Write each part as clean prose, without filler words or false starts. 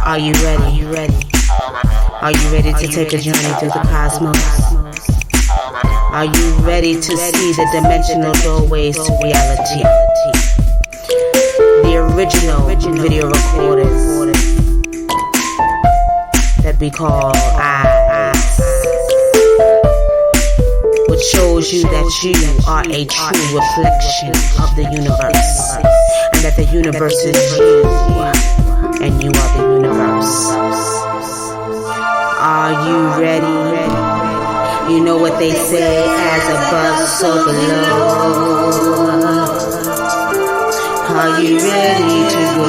Are you ready? Are you ready? Are you ready to take a journey through the cosmos? Are you ready to see the dimensional doorways to reality? The original video recorders that we call eyes, which shows you that you are a true reflection of the universe, and that the universe is you, and you are the universe. Are you ready? You know what they say, as above, so below. Are you ready to go?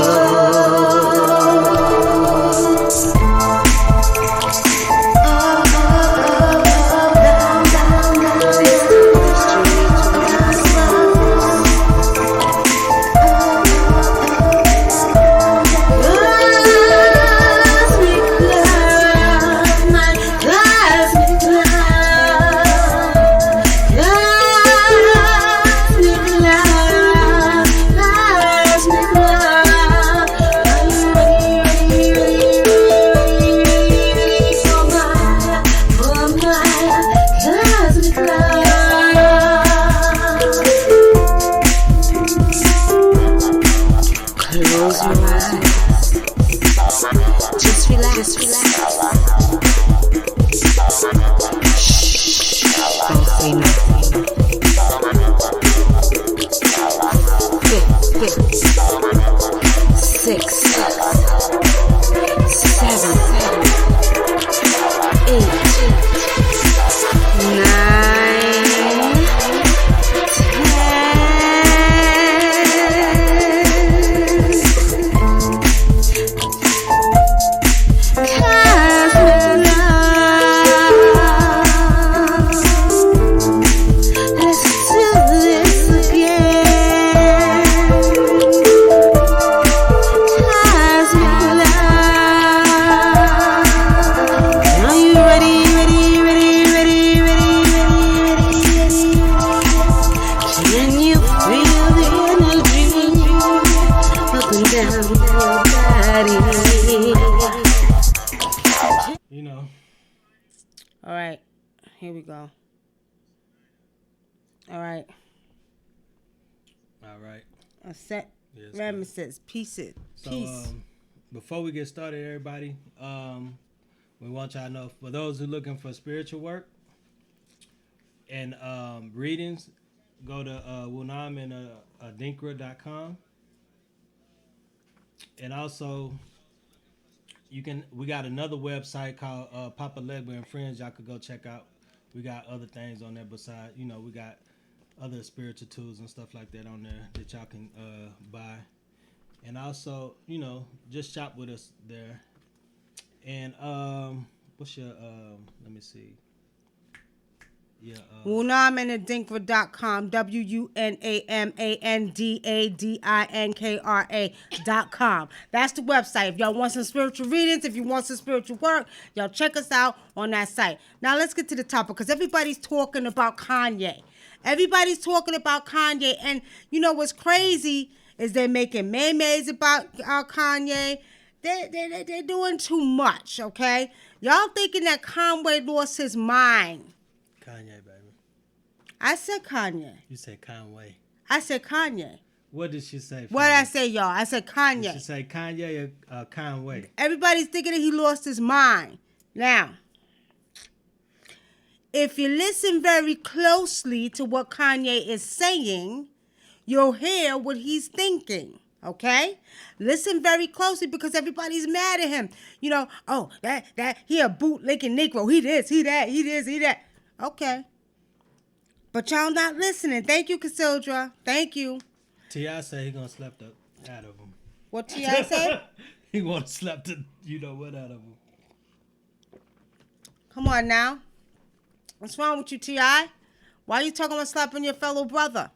Just relax. Shh. Don't say nothing. 6, 7, 8, 9, 10. All right, here we go. All right. A set. Yes, reminiscence. Peace. So, before we get started, everybody, we want y'all to know, for those who are looking for spiritual work and readings, go to WUNAM and adinkra.com. And also, we got another website called Papa Legba and Friends. Y'all could go check out. We got other things on there besides, we got other spiritual tools and stuff like that on there that y'all can buy. And also, just shop with us there. And what's your let me see. Yeah, WUNAMandadinkra.com, WUNAMANDADINKRA.com. That's the website. If y'all want some spiritual readings, if you want some spiritual work, y'all check us out on that site. Now let's get to the topic, because everybody's talking about Kanye. Everybody's talking about Kanye, and you know what's crazy is they're making memes about Kanye. They're doing too much, okay? Y'all thinking that Kanye lost his mind. Kanye, baby. I said Kanye. You said Conway. I said Kanye. What did she say? What did I say, y'all? I said Kanye. Did she say Kanye or Conway? Everybody's thinking that he lost his mind. Now, if you listen very closely to what Kanye is saying, you'll hear what he's thinking. Okay? Listen very closely, because everybody's mad at him. That he a bootlicking Negro. He this, he that, he this, he that. Okay. But y'all not listening. Thank you, Cassandra. Thank you. T.I. said he gonna slap the out of him. What T.I. say? He gonna slap the what out of him. Come on now. What's wrong with you, T.I.? Why are you talking about slapping your fellow brother?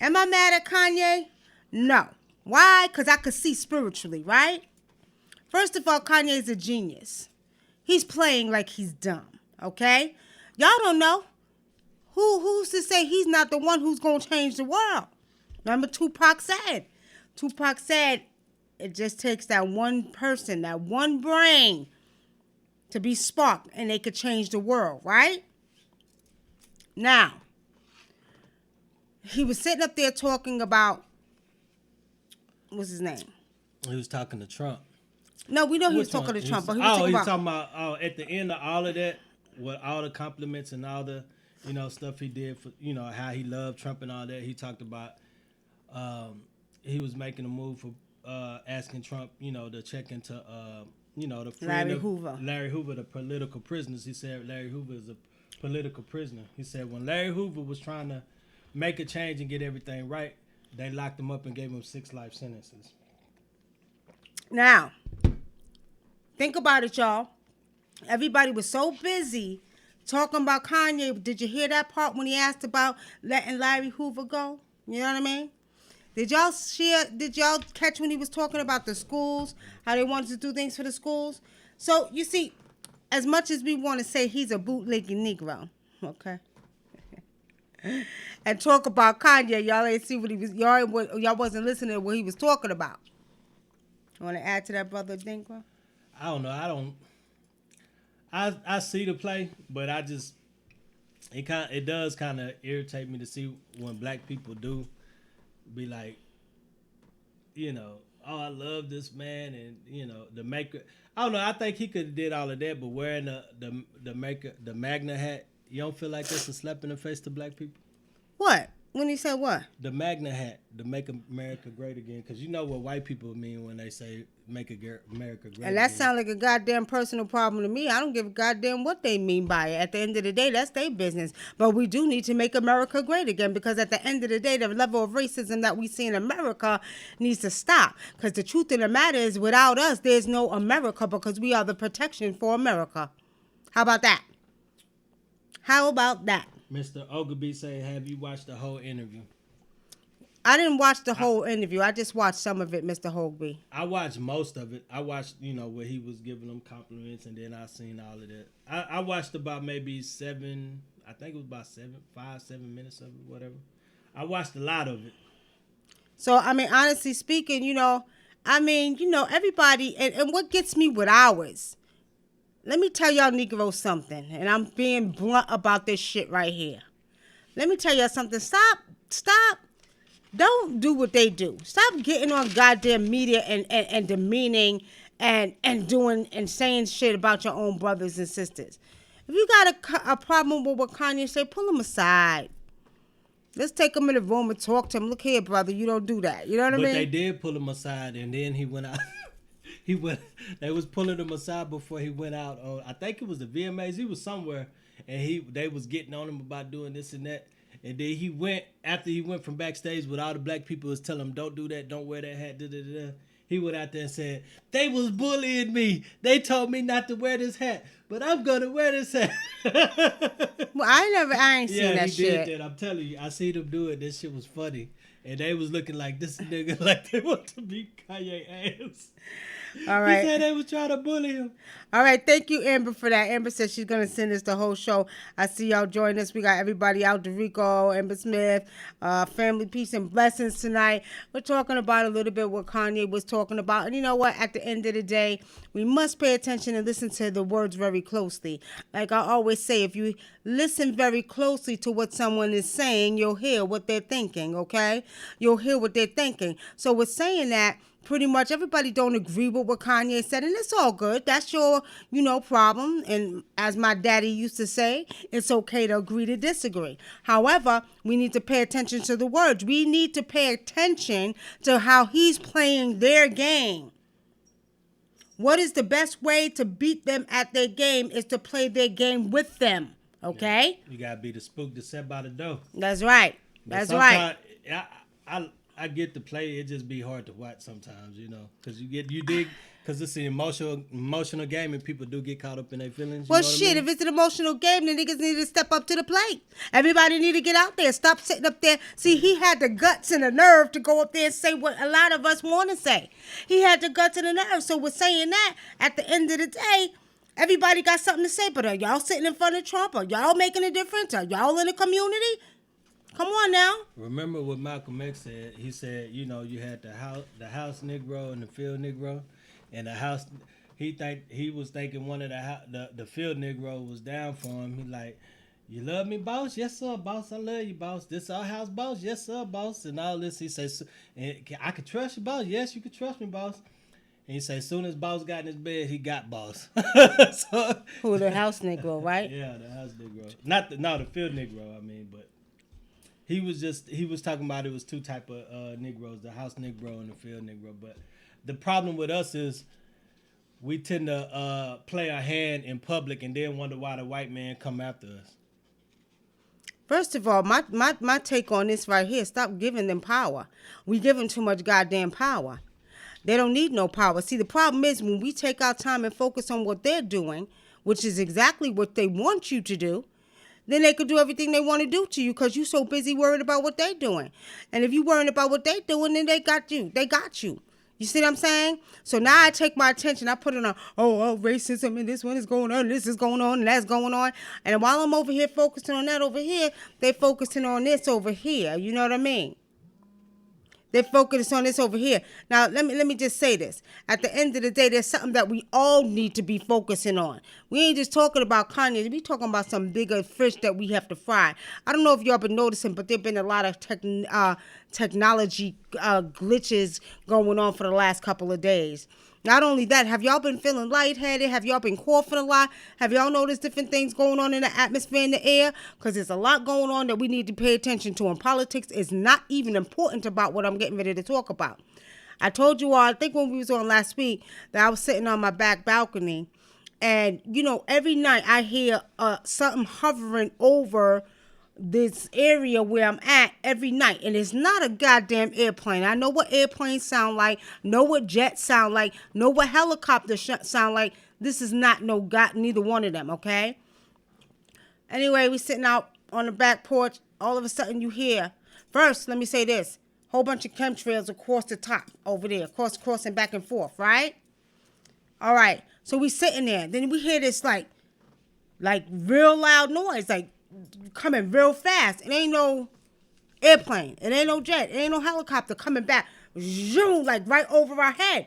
Am I mad at Kanye? No. Why? Because I could see spiritually, right? First of all, Kanye's a genius. He's playing like he's dumb, okay? Y'all don't know. Who's to say he's not the one who's going to change the world? Remember Tupac said, It just takes that one person, that one brain to be sparked, and they could change the world, right? Now, he was sitting up there talking about, what's his name? He was talking to Trump. No, we know he was Which talking one? to Trump, but he was talking about at the end of all of that, with all the compliments and all the, stuff he did for, how he loved Trump and all that. He talked about, he was making a move for asking Trump, to check into, the friend Larry Hoover, the political prisoners. He said Larry Hoover is a political prisoner. He said when Larry Hoover was trying to make a change and get everything right, they locked him up and gave him 6 life sentences. Now, think about it, y'all. Everybody was so busy talking about Kanye. Did you hear that part when he asked about letting Larry Hoover go? You know what I mean? Did y'all catch when he was talking about the schools, how they wanted to do things for the schools? So, you see, as much as we want to say he's a bootlegging Negro, okay? And talk about Kanye, y'all ain't see what he was, y'all wasn't listening to what he was talking about. You want to add to that, Brother Dinkler? I don't know. I see the play, but it does kind of irritate me to see when black people do be like, oh, I love this man, and the maker. I don't know. I think he could have did all of that, but wearing the Magna hat, you don't feel like that's a slap in the face to black people? What? When he said what? The Magna hat, to make America great again, because you know what white people mean when they say make America great and that again. sounds like a goddamn personal problem to me. I don't give a goddamn what they mean by it. At the end of the day, that's their business. But we do need to make America great again, because at the end of the day, the level of racism that we see in America needs to stop. Because the truth of the matter is, without us, there's no America, because we are the protection for America. How about that? How about that? Mr. Ogilvy say, have you watched the whole interview? I didn't watch the whole interview. I just watched some of it, Mr. Hogby. I watched most of it. I watched, where he was giving them compliments, and then I seen all of that. I watched about maybe 7, I think it was about 5-7 minutes of it, whatever. I watched a lot of it. So, I mean, honestly speaking, everybody, and what gets me with ours, let me tell y'all Negroes something, and I'm being blunt about this shit right here. Let me tell y'all something. Stop. Don't do what they do. Stop getting on goddamn media and demeaning and doing and saying shit about your own brothers and sisters. If you got a problem with what Kanye say, pull him aside. Let's take him in the room and talk to him. Look here, brother, you don't do that. You know what I mean? But they did pull him aside, and then he went out. They was pulling him aside before he went out on, I think it was the VMAs. He was somewhere, and they was getting on him about doing this and that. And then after he went from backstage with all the black people was telling him, don't do that, don't wear that hat, da-da-da-da. He went out there and said, they was bullying me. They told me not to wear this hat, but I'm going to wear this hat. Well, I ain't seen that shit. Yeah, he did that. I'm telling you, I seen them do it. This shit was funny. And they was looking like this nigga, like they want to beat Kanye ass. All right. He said they was trying to bully him. All right. Thank you, Amber, for that. Amber said she's going to send us the whole show. I see y'all join us. We got everybody out, Dorico, Amber Smith, family, peace, and blessings tonight. We're talking about a little bit what Kanye was talking about. And you know what? At the end of the day, we must pay attention and listen to the words very closely. Like I always say, if you listen very closely to what someone is saying, you'll hear what they're thinking, okay? You'll hear what they're thinking. So with saying that, pretty much everybody don't agree with what Kanye said, and it's all good. That's your, problem. And as my daddy used to say, it's okay to agree to disagree. However, we need to pay attention to the words. We need to pay attention to how he's playing their game. What is the best way to beat them at their game is to play their game with them, okay? Yeah, you got to be the spook to set by the door. That's right. That's right. I get to play. It just be hard to watch sometimes, because you dig, because it's an emotional game, and people do get caught up in their feelings. Well, shit, if it's an emotional game, then niggas need to step up to the plate. Everybody need to get out there. Stop sitting up there. See, he had the guts and the nerve to go up there and say what a lot of us want to say. He had the guts and the nerve. So with saying that, at the end of the day, everybody got something to say. But are y'all sitting in front of Trump? Are y'all making a difference? Are y'all in the community? Come on now. Remember what Malcolm X said? He said, you know, you had the house Negro and the field Negro, and the house. He was thinking one of the field Negro was down for him. He like, you love me, boss? Yes, sir, boss. I love you, boss. This our house, boss? Yes, sir, boss. And all this, he says, I can trust you, boss. Yes, you can trust me, boss. And he said, as soon as boss got in his bed, he got boss. So, Who the house Negro, right? yeah, the house Negro, not the field Negro. I mean, but. He was talking about it was two type of Negroes, the house Negro and the field Negro. But the problem with us is we tend to play our hand in public and then wonder why the white man come after us. First of all, my take on this right here, stop giving them power. We give them too much goddamn power. They don't need no power. See, the problem is when we take our time and focus on what they're doing, which is exactly what they want you to do, then they could do everything they want to do to you because you're so busy worried about what they're doing. And if you're worried about what they're doing, then they got you. They got you. You see what I'm saying? So now I take my attention. I put it on, racism, and this one is going on, this is going on, and that's going on. And while I'm over here focusing on that over here, they focusing on this over here. You know what I mean? They're focused on this over here. Now, let me just say this. At the end of the day, there's something that we all need to be focusing on. We ain't just talking about Kanye. We talking about some bigger fish that we have to fry. I don't know if y'all been noticing, but there been a lot of technology glitches going on for the last couple of days. Not only that, have y'all been feeling lightheaded? Have y'all been coughing a lot? Have y'all noticed different things going on in the atmosphere, in the air? Because there's a lot going on that we need to pay attention to. And politics is not even important about what I'm getting ready to talk about. I told you all, I think when we was on last week, that I was sitting on my back balcony. And, you know, every night I hear something hovering over this area where I'm at every night, and it's not a goddamn airplane. I know what airplanes sound like, know what jets sound like, know what helicopters sound like. This is not neither one of them, okay? Anyway, we sitting out on the back porch. All of a sudden you hear, first, let me say this, whole bunch of chemtrails across the top over there, crossing back and forth, right? All right, so we sitting there. Then we hear this like real loud noise, like coming real fast. It ain't no airplane. It ain't no jet. It ain't no helicopter coming back. Zoom, like right over our head.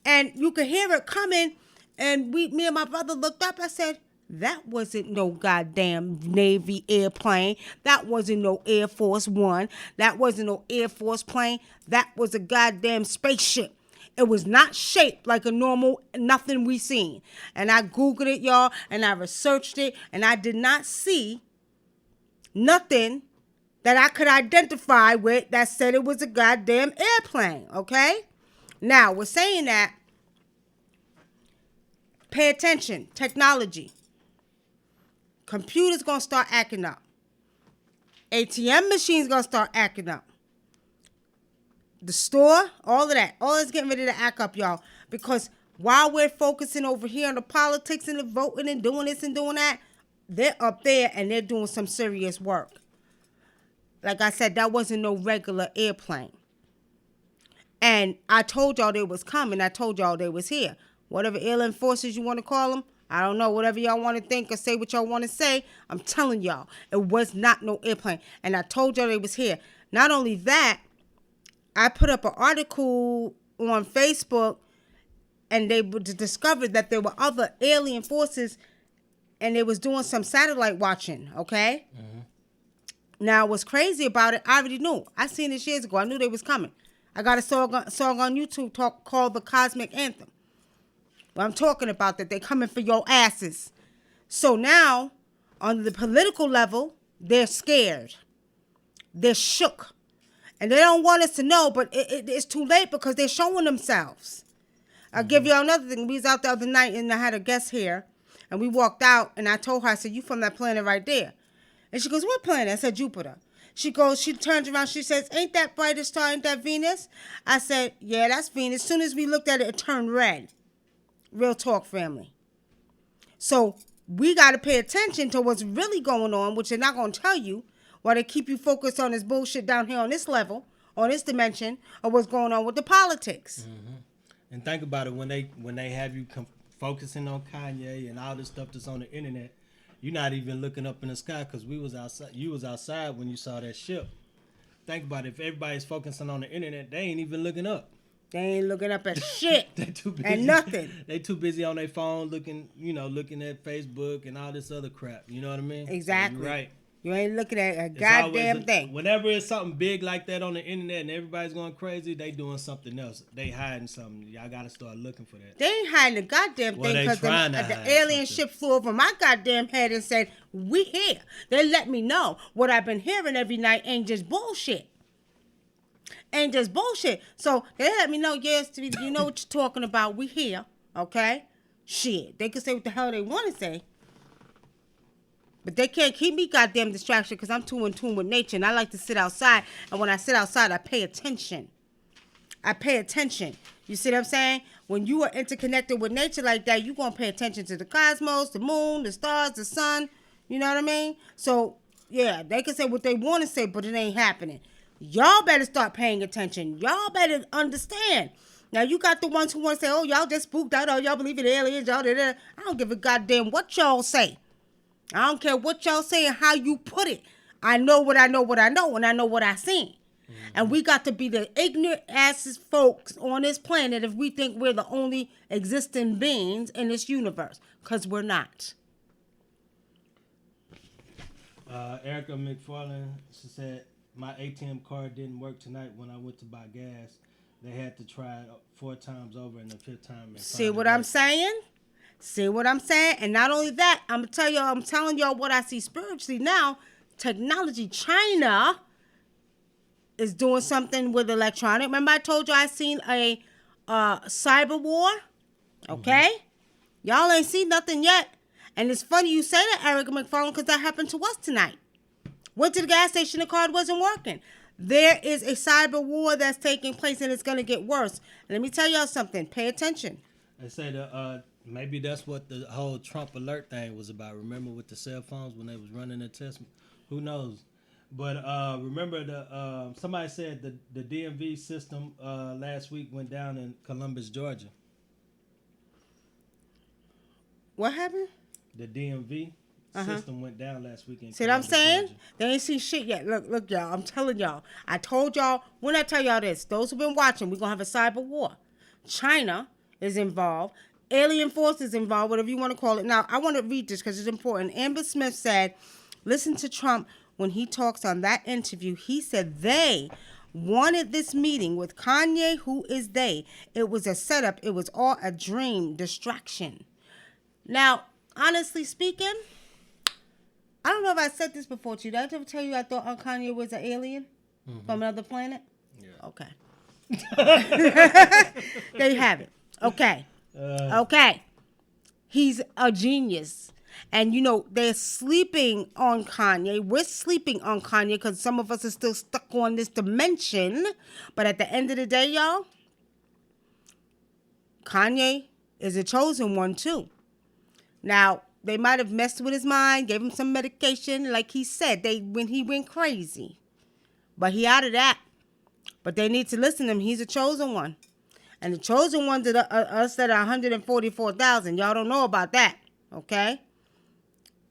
And you could hear it coming. And me and my brother looked up. I said, that wasn't no goddamn Navy airplane. That wasn't no Air Force One. That wasn't no Air Force plane. That was a goddamn spaceship. It was not shaped like a normal nothing we seen. And I Googled it, y'all, and I researched it, and I did not see nothing that I could identify with that said it was a goddamn airplane, okay? Now, we're saying that, pay attention, technology. Computers gonna start acting up. ATM machines gonna start acting up. The store, all of that, all is getting ready to act up, y'all. Because while we're focusing over here on the politics and the voting and doing this and doing that, they're up there and they're doing some serious work. Like I said, that wasn't no regular airplane. And I told y'all they was coming. I told y'all they was here. Whatever alien forces you want to call them, I don't know. Whatever y'all want to think or say what y'all want to say, I'm telling y'all, it was not no airplane. And I told y'all they was here. Not only that, I put up an article on Facebook and they discovered that there were other alien forces and they was doing some satellite watching, okay? Mm-hmm. Now, what's crazy about it, I already knew. I seen this years ago. I knew they was coming. I got a song on YouTube called The Cosmic Anthem. Well, I'm talking about that. They're coming for your asses. So now, on the political level, they're scared. They're shook. And they don't want us to know, but it's too late because they're showing themselves. I'll give y'all another thing. We was out the other night and I had a guest here. And we walked out and I told her, I said, you from that planet right there. And she goes, what planet? I said, Jupiter. She turns around, she says, ain't that brightest star, ain't that Venus? I said, yeah, that's Venus. As soon as we looked at it, it turned red. Real talk, family. So we got to pay attention to what's really going on, which they're not going to tell you, while they keep you focused on this bullshit down here on this level, on this dimension, of what's going on with the politics. Mm-hmm. And think about it, when they have you focusing on Kanye and all this stuff that's on the internet, You're not even looking up in the sky because we was outside. You was outside when you saw that ship. Think about it. If everybody's focusing on the internet, they ain't even looking up. They ain't looking up at shit They too busy. and nothing. They too busy on their phone looking at Facebook and all this other crap. You know what I mean? Exactly. So you're right. You ain't looking at a It's goddamn always thing. Whenever it's something big like that on the internet and everybody's going crazy, they doing something else. They hiding something. Y'all got to start looking for that. They ain't hiding a goddamn Well, thing they because trying to the hide alien something. ship flew over my goddamn head and said, "We here." They let me know what I've been hearing every night ain't just bullshit. Ain't just bullshit. So they let me know, yes, you know what you're talking about. We here, okay? Shit, they can say what the hell they want to say. But they can't keep me goddamn distraction because I'm too in tune with nature. And I like to sit outside. And when I sit outside, I pay attention. I pay attention. You see what I'm saying? When you are interconnected with nature like that, you're going to pay attention to the cosmos, the moon, the stars, the sun. You know what I mean? So, yeah, they can say what they want to say, but it ain't happening. Y'all better start paying attention. Y'all better understand. Now, you got the ones who want to say, oh, y'all just spooked out. Oh, y'all believe in aliens. Y'all did it. I don't give a goddamn what y'all say. I don't care what y'all say and how you put it. I know what I know, and I know what I seen. Mm-hmm. And we got to be the ignorant asses folks on this planet if we think we're the only existing beings in this universe, because we're not. Erica McFarland, she said, my ATM card didn't work tonight when I went to buy gas. They had to try it 4 times over, and the 5th time. See what I'm saying? See what I'm saying? And not only that, I'm telling y'all what I see spiritually now. Technology, China is doing something with electronic. Remember I told you I seen a cyber war? Okay? Mm-hmm. Y'all ain't seen nothing yet. And it's funny you say that, Erica McFarland, because that happened to us tonight. Went to the gas station, the card wasn't working. There is a cyber war that's taking place, and it's going to get worse. And let me tell y'all something. Pay attention. They say maybe that's what the whole Trump alert thing was about. Remember with the cell phones when they was running the test? Who knows? But remember somebody said the DMV system last week went down in Columbus, Georgia. What happened? The DMV system went down last week in See Columbus, what I'm saying? Georgia. They ain't seen shit yet. Look, y'all. I'm telling y'all. I told y'all, when I tell y'all this, those who've been watching, we're going to have a cyber war. China is involved. Alien forces involved, whatever you want to call it. Now, I want to read this because it's important. Amber Smith said, listen to Trump when he talks on that interview. He said they wanted this meeting with Kanye. Who is they? It was a setup. It was all a dream, distraction. Now, honestly speaking, I don't know if I said this before to you. Did I ever tell you I thought Kanye was an alien from another planet? Yeah. Okay. There you have it. Okay. Okay. He's a genius. And, you know, they're sleeping on Kanye. We're sleeping on Kanye because some of us are still stuck on this dimension. But at the end of the day, y'all, Kanye is a chosen one, too. Now, they might have messed with his mind, gave him some medication, like he said, when he went crazy. But he out of that. But they need to listen to him. He's a chosen one. And the chosen ones are us that are 144,000. Y'all don't know about that, okay?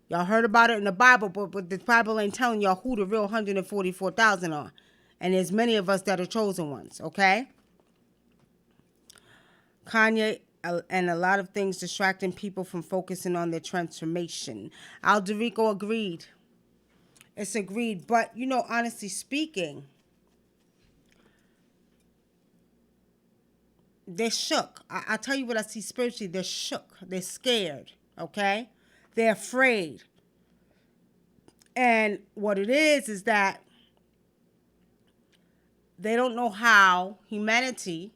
Y'all heard about it in the Bible, but the Bible ain't telling y'all who the real 144,000 are. And there's many of us that are chosen ones, okay? Kanye and a lot of things distracting people from focusing on their transformation. Alderico agreed. It's agreed. But, you know, honestly speaking, they're shook. I'll tell you what I see spiritually. They're shook. They're scared, okay? They're afraid. And what it is that they don't know how humanity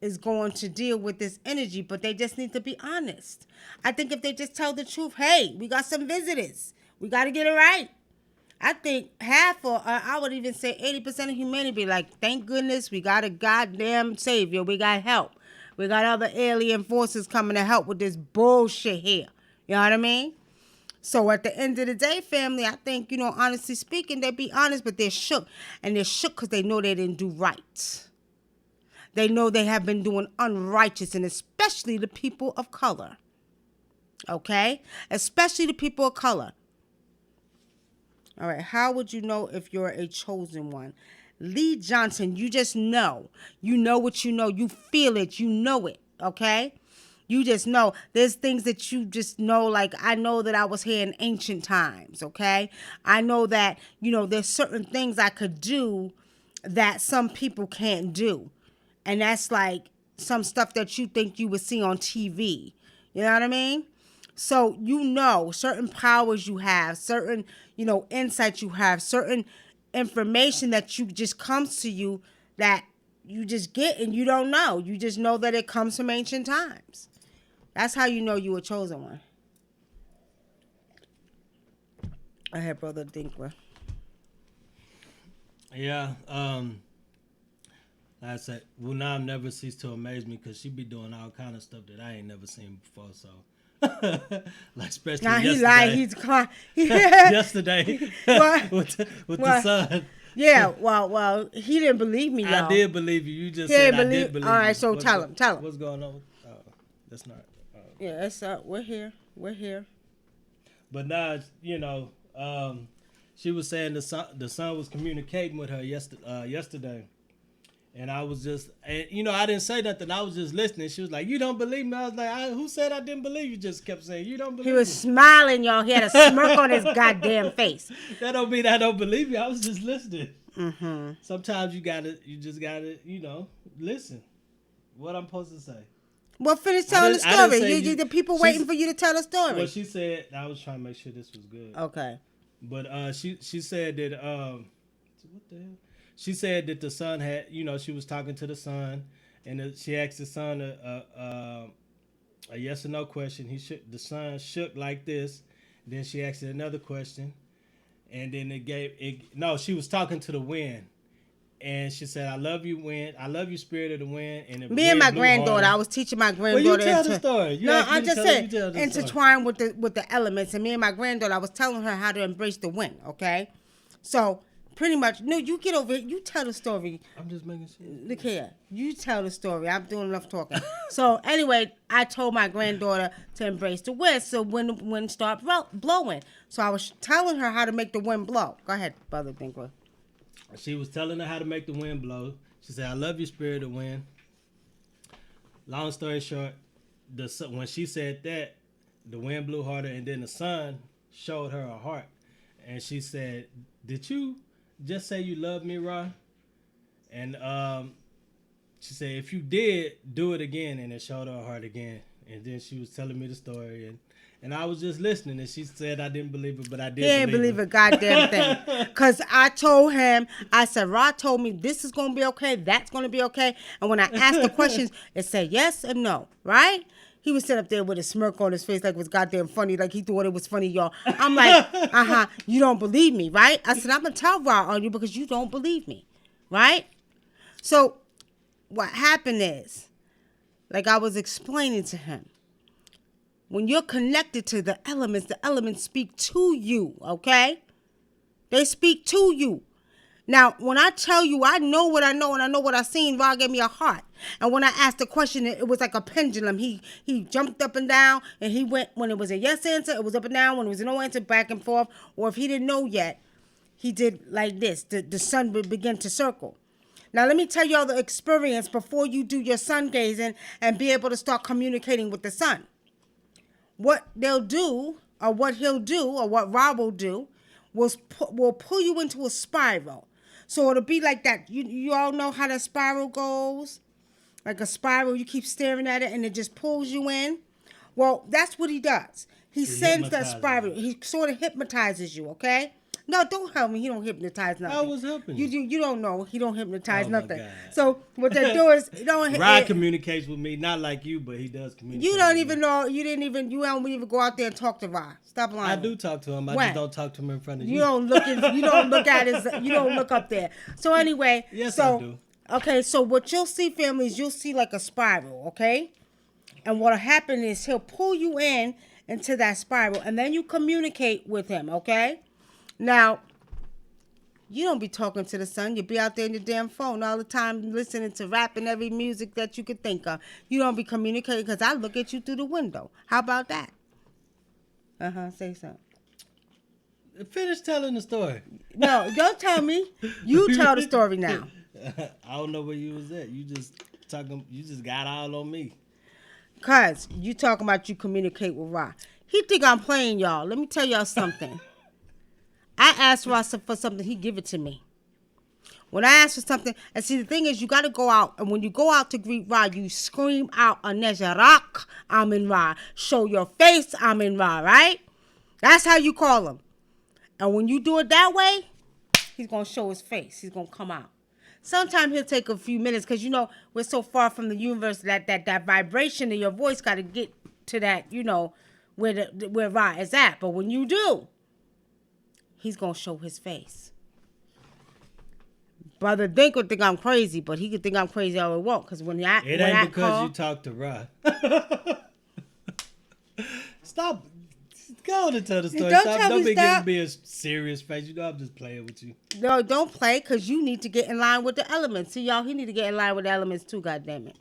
is going to deal with this energy, but they just need to be honest. I think if they just tell the truth, hey, we got some visitors. We got to get it right. I think half, or I would even say 80% of humanity be like, thank goodness we got a goddamn savior. We got help. We got other alien forces coming to help with this bullshit here. You know what I mean? So at the end of the day, family, I think, you know, honestly speaking, they be honest, but they're shook. And they're shook because they know they didn't do right. They know they have been doing unrighteous, and especially the people of color. Okay? Especially the people of color. All right. How would you know if you're a chosen one? Lee Johnson, you just know. You know what you know. You feel it. You know it. Okay? You just know. There's things that you just know. Like, I know that I was here in ancient times. Okay? I know that, there's certain things I could do that some people can't do. And that's like some stuff that you think you would see on TV. You know what I mean? So certain powers you have, certain, insights you have, certain information that you just comes to you that you just get and you don't know. You just know that it comes from ancient times. That's how you know you were chosen one. I had Brother Dinkler. Yeah. Like I said, WUNAM never ceased to amaze me because she be doing all kind of stuff that I ain't never seen before. So, like especially now yesterday. He lied. He's crying. Yesterday with the sun. Yeah. Well, he didn't believe me. Y'all. I did believe you. You just said I did believe. All right. You. So tell him. What's going on? That's not. Yeah. It's We're here. But now she was saying the son was communicating with her yesterday. And I was just, I didn't say nothing. I was just listening. She was like, "You don't believe me?" I was like, "Who said I didn't believe you?" Just kept saying, "You don't believe me." He was smiling, y'all. He had a smirk on his goddamn face. That don't mean I don't believe you. I was just listening. Mm-hmm. Sometimes you just gotta, listen. What I'm supposed to say. Well, finish telling the story. The people waiting for you to tell the story. Well, she said, I was trying to make sure this was good. Okay. But she said that, what the hell? She said that the son had, she was talking to the son, and she asked the son a yes or no question. The son shook like this. Then she asked it another question, and then she was talking to the wind, and she said, "I love you, wind. I love you, spirit of the wind." And me and my granddaughter, I was teaching my granddaughter. Well, you tell the story. I just said intertwine with the elements, and me and my granddaughter, I was telling her how to embrace the wind. Okay, so. Pretty much. No, you get over it. You tell the story. I'm just making sure. Look here. You tell the story. I'm doing enough talking. So, anyway, I told my granddaughter to embrace the wind so when the wind starts blowing. So, I was telling her how to make the wind blow. Go ahead, Brother Dinkler. She was telling her how to make the wind blow. She said, "I love you, spirit of wind." Long story short, when she said that, the wind blew harder, and then the sun showed her a heart. And she said, "Did you just say you love me, Ra?" And she said, "If you did, do it again." And it showed her heart again. And then she was telling me the story, and I was just listening. And she said I didn't believe it, but I did. He didn't believe a goddamn thing. Because I told him, I said, Ra told me this is going to be okay, that's going to be okay. And when I asked the questions, it said yes and no, right? He was sitting up there with a smirk on his face like it was goddamn funny, like he thought it was funny, y'all. I'm like, you don't believe me, right? I said, I'm going to tell Ra on you because you don't believe me, right? So what happened is, like I was explaining to him, when you're connected to the elements speak to you, okay? They speak to you. Now, when I tell you I know what I know and I know what I seen, Ra gave me a heart. And when I asked the question, it was like a pendulum. He jumped up and down, and he went, when it was a yes answer, it was up and down. When it was a no answer, back and forth. Or if he didn't know yet, he did like this. The sun would begin to circle. Now, let me tell you all the experience before you do your sun gazing and be able to start communicating with the sun. What they'll do, or what he'll do, or what Ra will do, will pull you into a spiral. So it'll be like that. You all know how that spiral goes? Like a spiral, you keep staring at it and it just pulls you in. Well, that's what he does. He sends that spiral. He sort of hypnotizes you, okay? No, don't help me. He don't hypnotize nothing. I was helping you. You don't know. He don't hypnotize nothing. So what they do is Rod communicates with me, not like you, but he does communicate. You don't even know. You don't even go out there and talk to Rod. Stop lying. I do talk to him. I just don't talk to him in front of you. You don't look at his. You don't look up there. So anyway, yes, I do. Okay, so what you'll see, family, is you'll see like a spiral. Okay, and what'll happen is he'll pull you into that spiral, and then you communicate with him. Okay. Now, you don't be talking to the sun. You be out there in your damn phone all the time listening to rap and every music that you could think of. You don't be communicating because I look at you through the window. How about that? Say something. Finish telling the story. No, don't tell me. You tell the story now. I don't know where you was at. You just talking. You just got all on me. Cause you talking about you communicate with Ra. He think I'm playing y'all. Let me tell y'all something. I asked Ra for something, he give it to me. When I ask for something, and see the thing is, you got to go out, and when you go out to greet Ra, you scream out, "Anejarak, Amin Ra." Show your face, Amin Ra. Right? That's how you call him. And when you do it that way, he's gonna show his face. He's gonna come out. Sometimes he'll take a few minutes because we're so far from the universe that vibration in your voice got to get to that where Ra is at. But when you do, he's gonna show his face. Brother Dink would think I'm crazy, but he could think I'm crazy all he won't. Because when I it ain't because you talk to Ra. Stop. Go on and tell the story. Don't be giving me a serious face. I'm just playing with you. No, don't play, because you need to get in line with the elements. See, y'all, he need to get in line with the elements too, goddammit.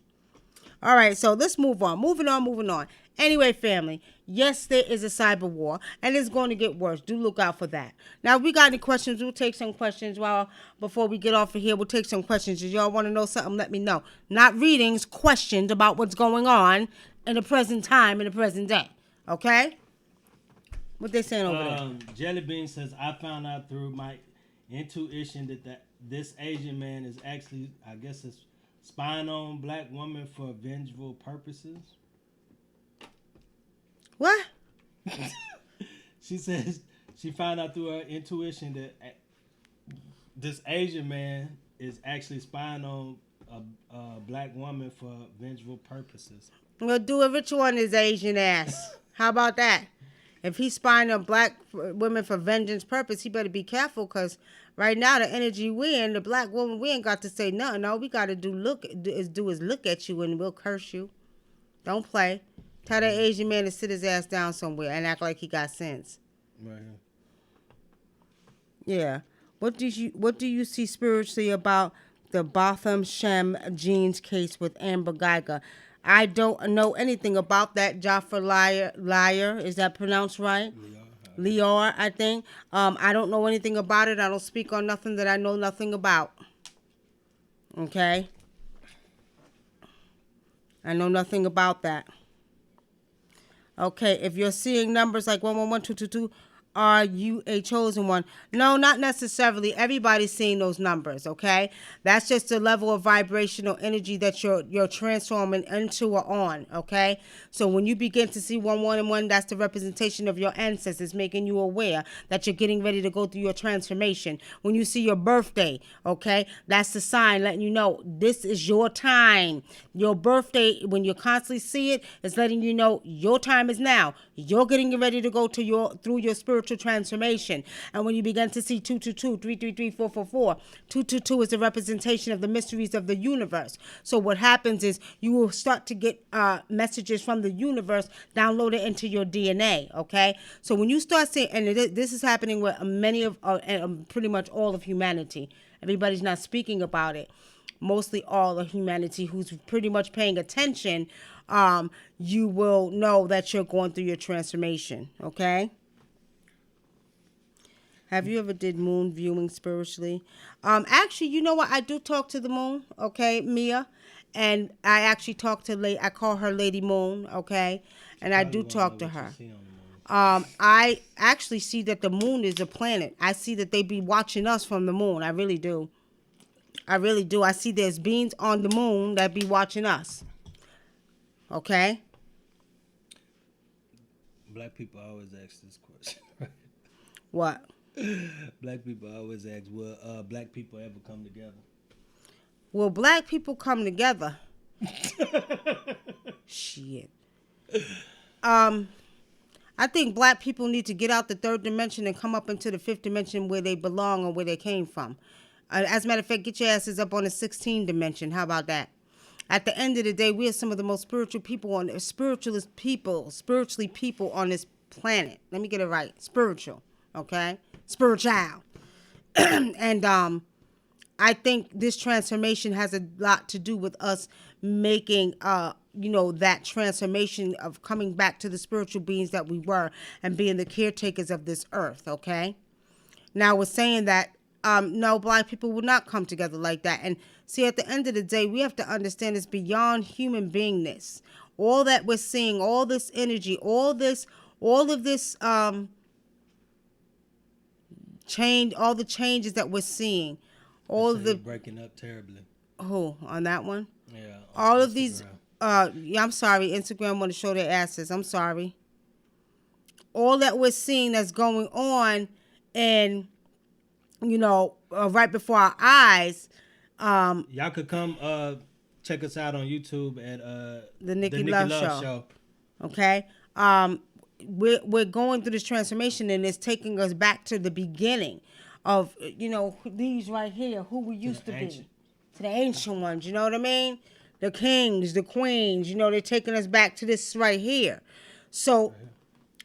All right, so let's move on. Moving on. Anyway, family, yes, there is a cyber war, and it's going to get worse. Do look out for that. Now, if we got any questions, we'll take some questions. Before we get off of here, we'll take some questions. If y'all want to know something, let me know. Not readings, questions about what's going on in the present time, in the present day. Okay? What they saying over there? Jellybean says, I found out through my intuition that this Asian man is actually, I guess it's spying on black women for vengeful purposes. What? She says she found out through her intuition that this Asian man is actually spying on a black woman for vengeful purposes. Well, do a ritual on his Asian ass. How about that? If he's spying on black women for vengeance purpose, he better be careful, because right now the energy we in, the black woman, we ain't got to say nothing. All we got to do is look at you and we'll curse you. Don't play. Tell that Asian man to sit his ass down somewhere and act like he got sense. Right. Yeah. What do you see spiritually about the Botham Shem Jeans case with Amber Geiger? I don't know anything about that. Jaffa Liar, is that pronounced right? Liar, I think. I don't know anything about it. I don't speak on nothing that I know nothing about. Okay? I know nothing about that. Okay, if you're seeing numbers like 111222, are you a chosen one? No, not necessarily. Everybody's seeing those numbers, okay? That's just the level of vibrational energy that you're transforming into or on, okay? So when you begin to see 111, that's the representation of your ancestors, making you aware that you're getting ready to go through your transformation. When you see your birthday, okay, that's the sign letting you know this is your time. Your birthday, when you constantly see it, is letting you know your time is now. You're getting ready to go to through your spiritual transformation. And when you begin to see 222, 333, 444, 222 is a representation of the mysteries of the universe. So what happens is you will start to get messages from the universe downloaded into your DNA, okay? So when you start seeing, and this is happening with many of, pretty much all of humanity. Everybody's not speaking about it. Mostly all of humanity who's pretty much paying attention, you will know that you're going through your transformation, okay? Have you ever did moon viewing spiritually? Actually, you know what? I do talk to the moon, okay, Mia. And I actually talk to, I call her Lady Moon, okay? And I do talk to her. I actually see that the moon is a planet. I see that they be watching us from the moon. I really do. I really do. I see there's beings on the moon that be watching us. Okay? Black people always ask this question. What? Black people always ask, will black people ever come together? Will black people come together? Shit. I think black people need to get out the third dimension and come up into the fifth dimension where they belong or where they came from. As a matter of fact, get your asses up on the 16th dimension. How about that? At the end of the day, we are some of the most spiritually people on this planet. Let me get it right. Spiritual. Okay? Spiritual. And I think this transformation has a lot to do with us making that transformation of coming back to the spiritual beings that we were and being the caretakers of this earth, okay? Now, we're saying that, no, black people will not come together like that. And see, at the end of the day, we have to understand it's beyond human beingness. All that we're seeing, all this energy, all of this, change, all the changes that we're seeing, all of the breaking up terribly. Who on that one? Yeah. All Instagram. of these. Yeah, I'm sorry. Instagram want to show their asses. I'm sorry. All that we're seeing that's going on, and right before our eyes. Y'all could come check us out on YouTube at the Nikki Love Show. Okay. We're going through this transformation, and it's taking us back to the beginning of these right here, who we used to be, to the ancient ones. You know what I mean? The kings, the queens. They're taking us back to this right here. So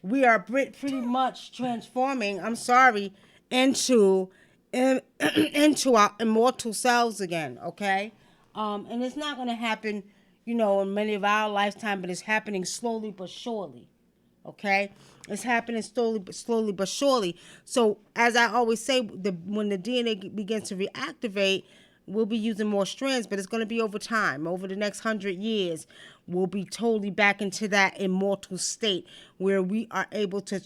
we are pretty much transforming. I'm sorry, into our immortal selves again. Okay, and it's not going to happen, in many of our lifetime, but it's happening slowly but surely. Okay, it's happening slowly but surely. So, as I always say, when the DNA begins to reactivate, we'll be using more strands, but it's going to be over time. Over the next 100 years, we'll be totally back into that immortal state where we are able to,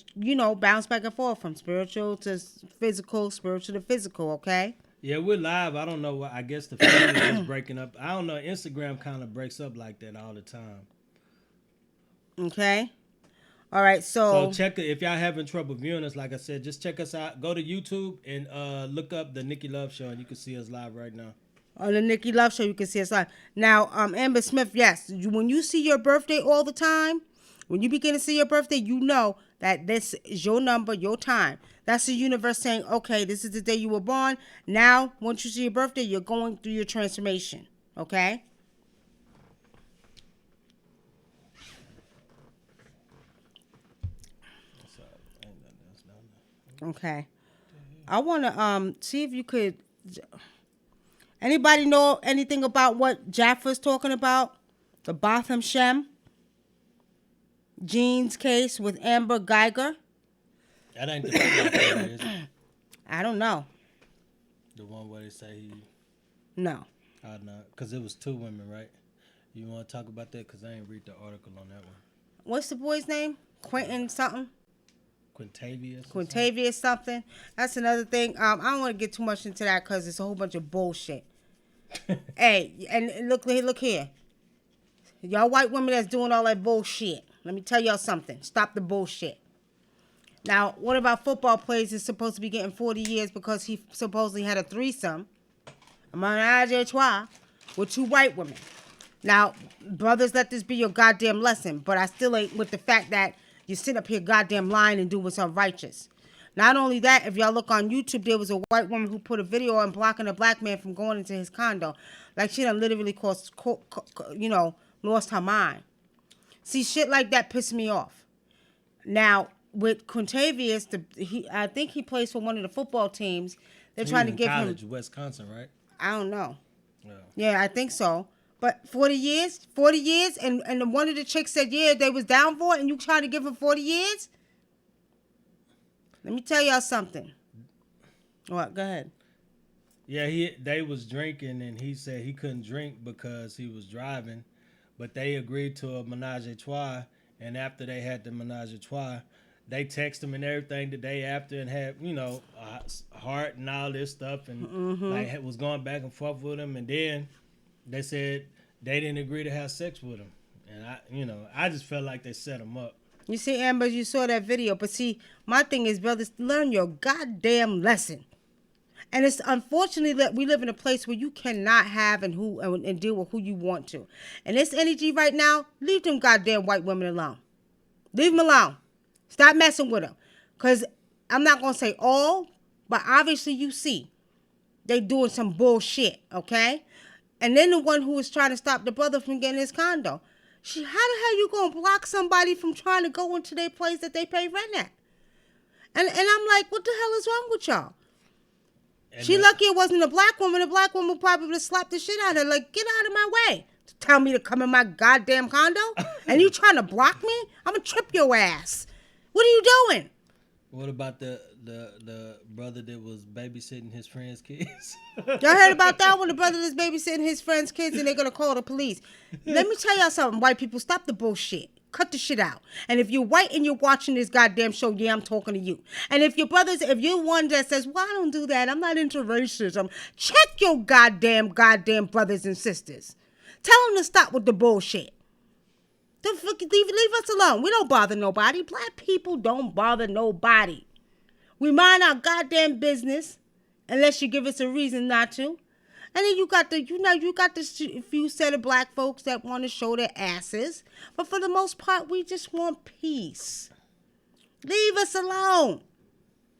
bounce back and forth from spiritual to physical, spiritual to physical. Okay. Yeah, we're live. I don't know what. I guess the feed is just breaking up. I don't know. Instagram kind of breaks up like that all the time. Okay. All right, so check it if y'all having trouble viewing us. Like I said, just check us out. Go to YouTube and look up the Nikki Love Show, and you can see us live right now. On the Nikki Love Show, you can see us live. Now, Amber Smith, yes, when you see your birthday all the time, when you begin to see your birthday, you know that this is your number, your time. That's the universe saying, okay, this is the day you were born. Now, once you see your birthday, you're going through your transformation. Okay? Okay. I want to see if you could. Anybody know anything about what Jaffa's talking about? The Botham Shem Jeans case with Amber Geiger? That ain't the football player, is it? I don't know. The one where they say he... No. I don't know. Because it was two women, right? You want to talk about that? Because I ain't read the article on that one. What's the boy's name? Quentin something? Kentavious something. That's another thing. I don't want to get too much into that because it's a whole bunch of bullshit. Hey, and look here. Y'all white women that's doing all that bullshit. Let me tell y'all something. Stop the bullshit. Now, what about football players that's supposed to be getting 40 years because he supposedly had a threesome, a ménage à trois, with two white women? Now, brothers, let this be your goddamn lesson, but I still ain't with the fact that you sit up here goddamn lying and doing what's unrighteous. Not only that, if y'all look on YouTube, there was a white woman who put a video on blocking a black man from going into his condo. Like she done literally lost her mind. See, shit like that pissed me off. Now, with Kentavious, I think he plays for one of the football teams. They're trying to give college, him... Wisconsin, right? I don't know. Yeah, I think so. But 40 years, and one of the chicks said, yeah, they was down for it, and you trying to give him 40 years? Let me tell y'all something. What? Go ahead. Yeah, they was drinking, and he said he couldn't drink because he was driving, but they agreed to a ménage à trois, and after they had the ménage à trois, they text him and everything the day after and had, heart and all this stuff, and was going back and forth with him, and then they said they didn't agree to have sex with him, and I just felt like they set him up. You see, Amber, you saw that video, but see, my thing is, brothers, learn your goddamn lesson. And it's unfortunately that we live in a place where you cannot have and deal with who you want to. And this energy right now, leave them goddamn white women alone. Leave them alone. Stop messing with them. Because I'm not going to say all, but obviously you see they doing some bullshit, okay? And then the one who was trying to stop the brother from getting his condo. How the hell you going to block somebody from trying to go into their place that they pay rent at? And I'm like, what the hell is wrong with y'all? And she lucky it wasn't a black woman. A black woman probably would have slapped the shit out of her. Like, get out of my way. to tell me to come in my goddamn condo? And you trying to block me? I'm gonna trip your ass. What are you doing? What about the brother that was babysitting his friend's kids? Y'all heard about that one? The brother that's babysitting his friend's kids and they're gonna call the police. Let me tell y'all something, white people. Stop the bullshit. Cut the shit out. And if you're white and you're watching this goddamn show, yeah, I'm talking to you. And if if you're one that says, well, I don't do that, I'm not into racism, check your goddamn brothers and sisters. Tell them to stop with the bullshit. Leave us alone. We don't bother nobody. Black people don't bother nobody. We mind our goddamn business unless you give us a reason not to. And then you got the few set of black folks that want to show their asses. But for the most part, we just want peace. Leave us alone.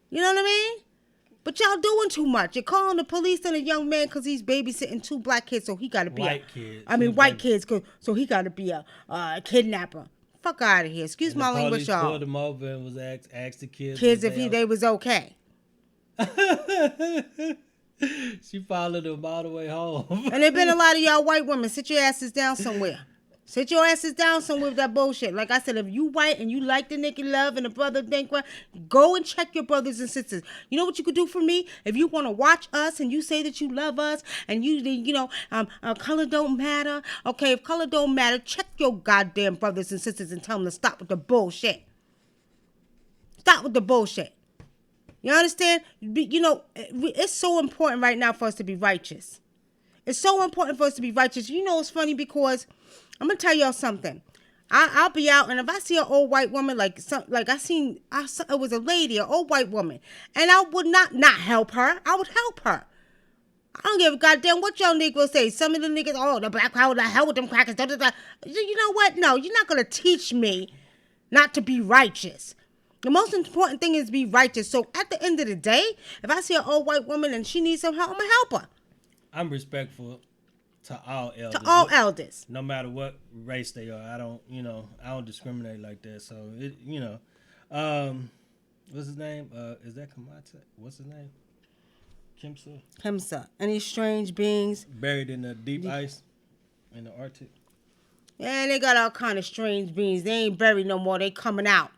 You know what I mean? But y'all doing too much. You're calling the police on a young man because he's babysitting 2 black kids, so he got to be white kids. White kids, so he got to be a kidnapper. Fuck out of here. Excuse my language, y'all. Pulled him over and was asked the kids if they was okay. She followed him all the way home. And there been a lot of y'all white women. Sit your asses down somewhere. Sit your asses down somewhere with that bullshit. Like I said, if you white and you like the Nikki Love and the brother Bankrupt, go and check your brothers and sisters. You know what you could do for me? If you want to watch us and you say that you love us and color don't matter. Okay, if color don't matter, check your goddamn brothers and sisters and tell them to stop with the bullshit. Stop with the bullshit. You understand? It's so important right now for us to be righteous. It's so important for us to be righteous. You know, it's funny because I'm gonna tell y'all something. I'll be out and if I see an old white woman it was a lady, an old white woman, and I would not help her. I would help her. I don't give a goddamn what y'all niggas say. Some of the niggas, the black power, the hell with them crackers. Da, da, da. You know what? No, you're not gonna teach me not to be righteous. The most important thing is be righteous. So at the end of the day, if I see an old white woman and she needs some help, I'm gonna help her. I'm respectful to all elders. To all elders. No matter what race they are. I don't discriminate like that. So, what's his name? Is that Kamata? What's his name? Kimsa. Any strange beings? Buried in the deep ice in the Arctic. Yeah, they got all kind of strange beings. They ain't buried no more. They coming out.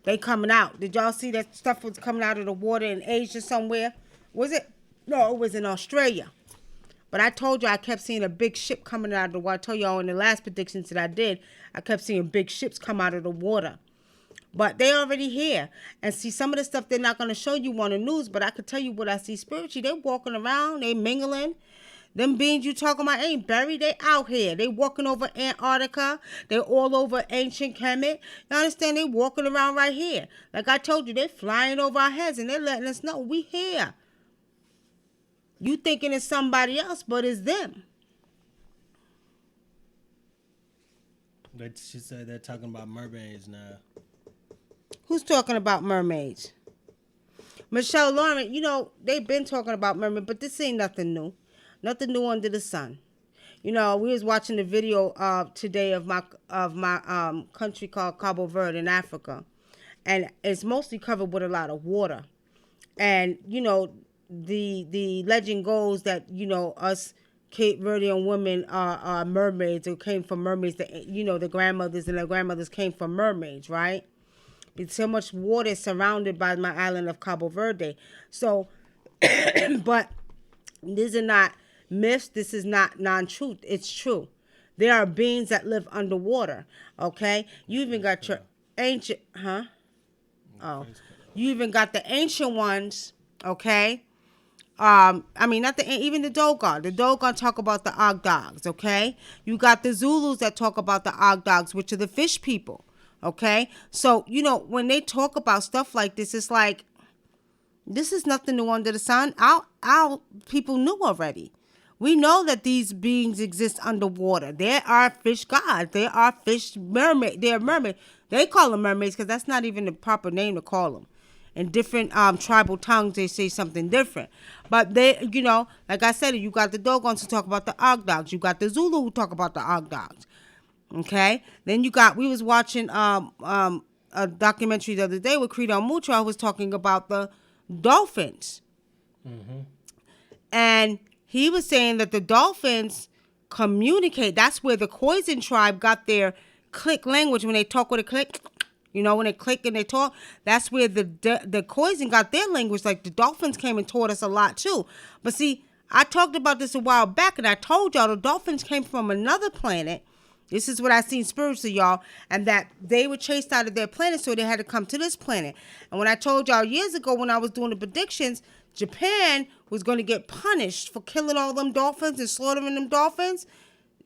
Did y'all see that stuff was coming out of the water in Asia somewhere? Was it? No, it was in Australia. But I told you I kept seeing a big ship coming out of the water. I told y'all in the last predictions that I did, I kept seeing big ships come out of the water. But they already here. And see, some of the stuff they're not going to show you on the news, but I could tell you what I see spiritually. They walking around, they mingling. Them beings you talking about ain't buried. They out here. They walking over Antarctica. They all over ancient Kemet. You understand? They walking around right here. Like I told you, they flying over our heads and they're letting us know we here. You thinking it's somebody else, but it's them. She said they're talking about mermaids now. Who's talking about mermaids? Michelle Lauren, they've been talking about mermaids, but this ain't nothing new. Nothing new under the sun. We was watching the video today of my country called Cabo Verde in Africa. And it's mostly covered with a lot of water. And, the legend goes that, us Cape Verdean women are mermaids or came from mermaids. The grandmothers and their grandmothers came from mermaids, right? It's so much water surrounded by my island of Cabo Verde. So, but these are not myths. This is not non-truth. It's true. There are beings that live underwater, okay? You even got your ancient, you even got the ancient ones, okay? Even the Dogon. The Dogon talk about the Ogdogs, okay? You got the Zulus that talk about the Ogdogs, which are the fish people, okay? So, when they talk about stuff like this, it's like, this is nothing new under the sun. Our people knew already. We know that these beings exist underwater. There are fish gods. There are fish mermaids. They're mermaids. They call them mermaids because that's not even the proper name to call them. In different tribal tongues, they say something different. But they, like I said, you got the Dogons who talk about the Ogdogs. You got the Zulu who talk about the Ogdogs. Okay? Then we was watching a documentary the other day with Credo Mutra who was talking about the dolphins. Mm-hmm. And he was saying that the dolphins communicate. That's where the Khoisan tribe got their click language when they talk with a click. When they click and they talk, that's where the Khoisan got their language. Like the dolphins came and taught us a lot too. But see, I talked about this a while back, and I told y'all the dolphins came from another planet. This is what I seen spiritually, y'all, and that they were chased out of their planet, so they had to come to this planet. And when I told y'all years ago when I was doing the predictions, Japan was going to get punished for killing all them dolphins and slaughtering them dolphins.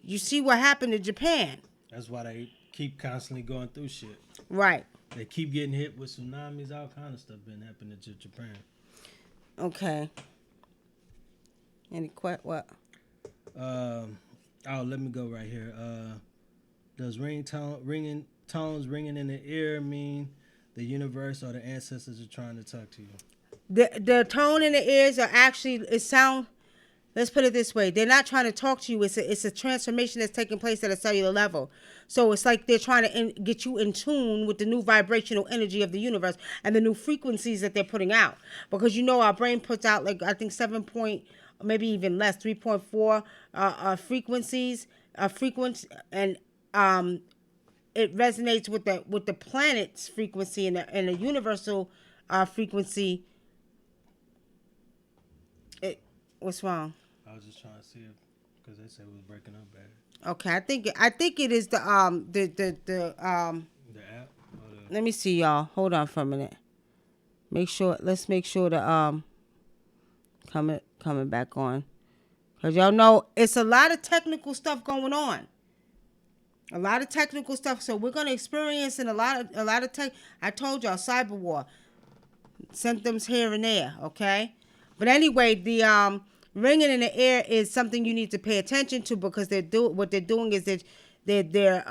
You see what happened to Japan. That's why they keep constantly going through shit. Right. They keep getting hit with tsunamis, all kind of stuff been happening to Japan. Okay. What? Let me go right here. Does ringing tones ringing in the ear mean the universe or the ancestors are trying to talk to you? The tone in the ears are actually let's put it this way. They're not trying to talk to you. It's a transformation that's taking place at a cellular level. So it's like they're trying to get you in tune with the new vibrational energy of the universe and the new frequencies that they're putting out. Because our brain puts out like I think 7 point, maybe even less, 3.4 frequencies, and it resonates with the planet's frequency and the universal frequency. What's wrong? I was just trying to see because they said we was breaking up bad. Okay, I think it is the app. Let me see, y'all. Hold on for a minute. Let's make sure the coming back on, cause y'all know it's a lot of technical stuff going on. A lot of technical stuff. So we're gonna experience in a lot of tech. I told y'all cyber war symptoms here and there. Okay, but anyway, the ringing in the air is something you need to pay attention to because what they're doing is that they're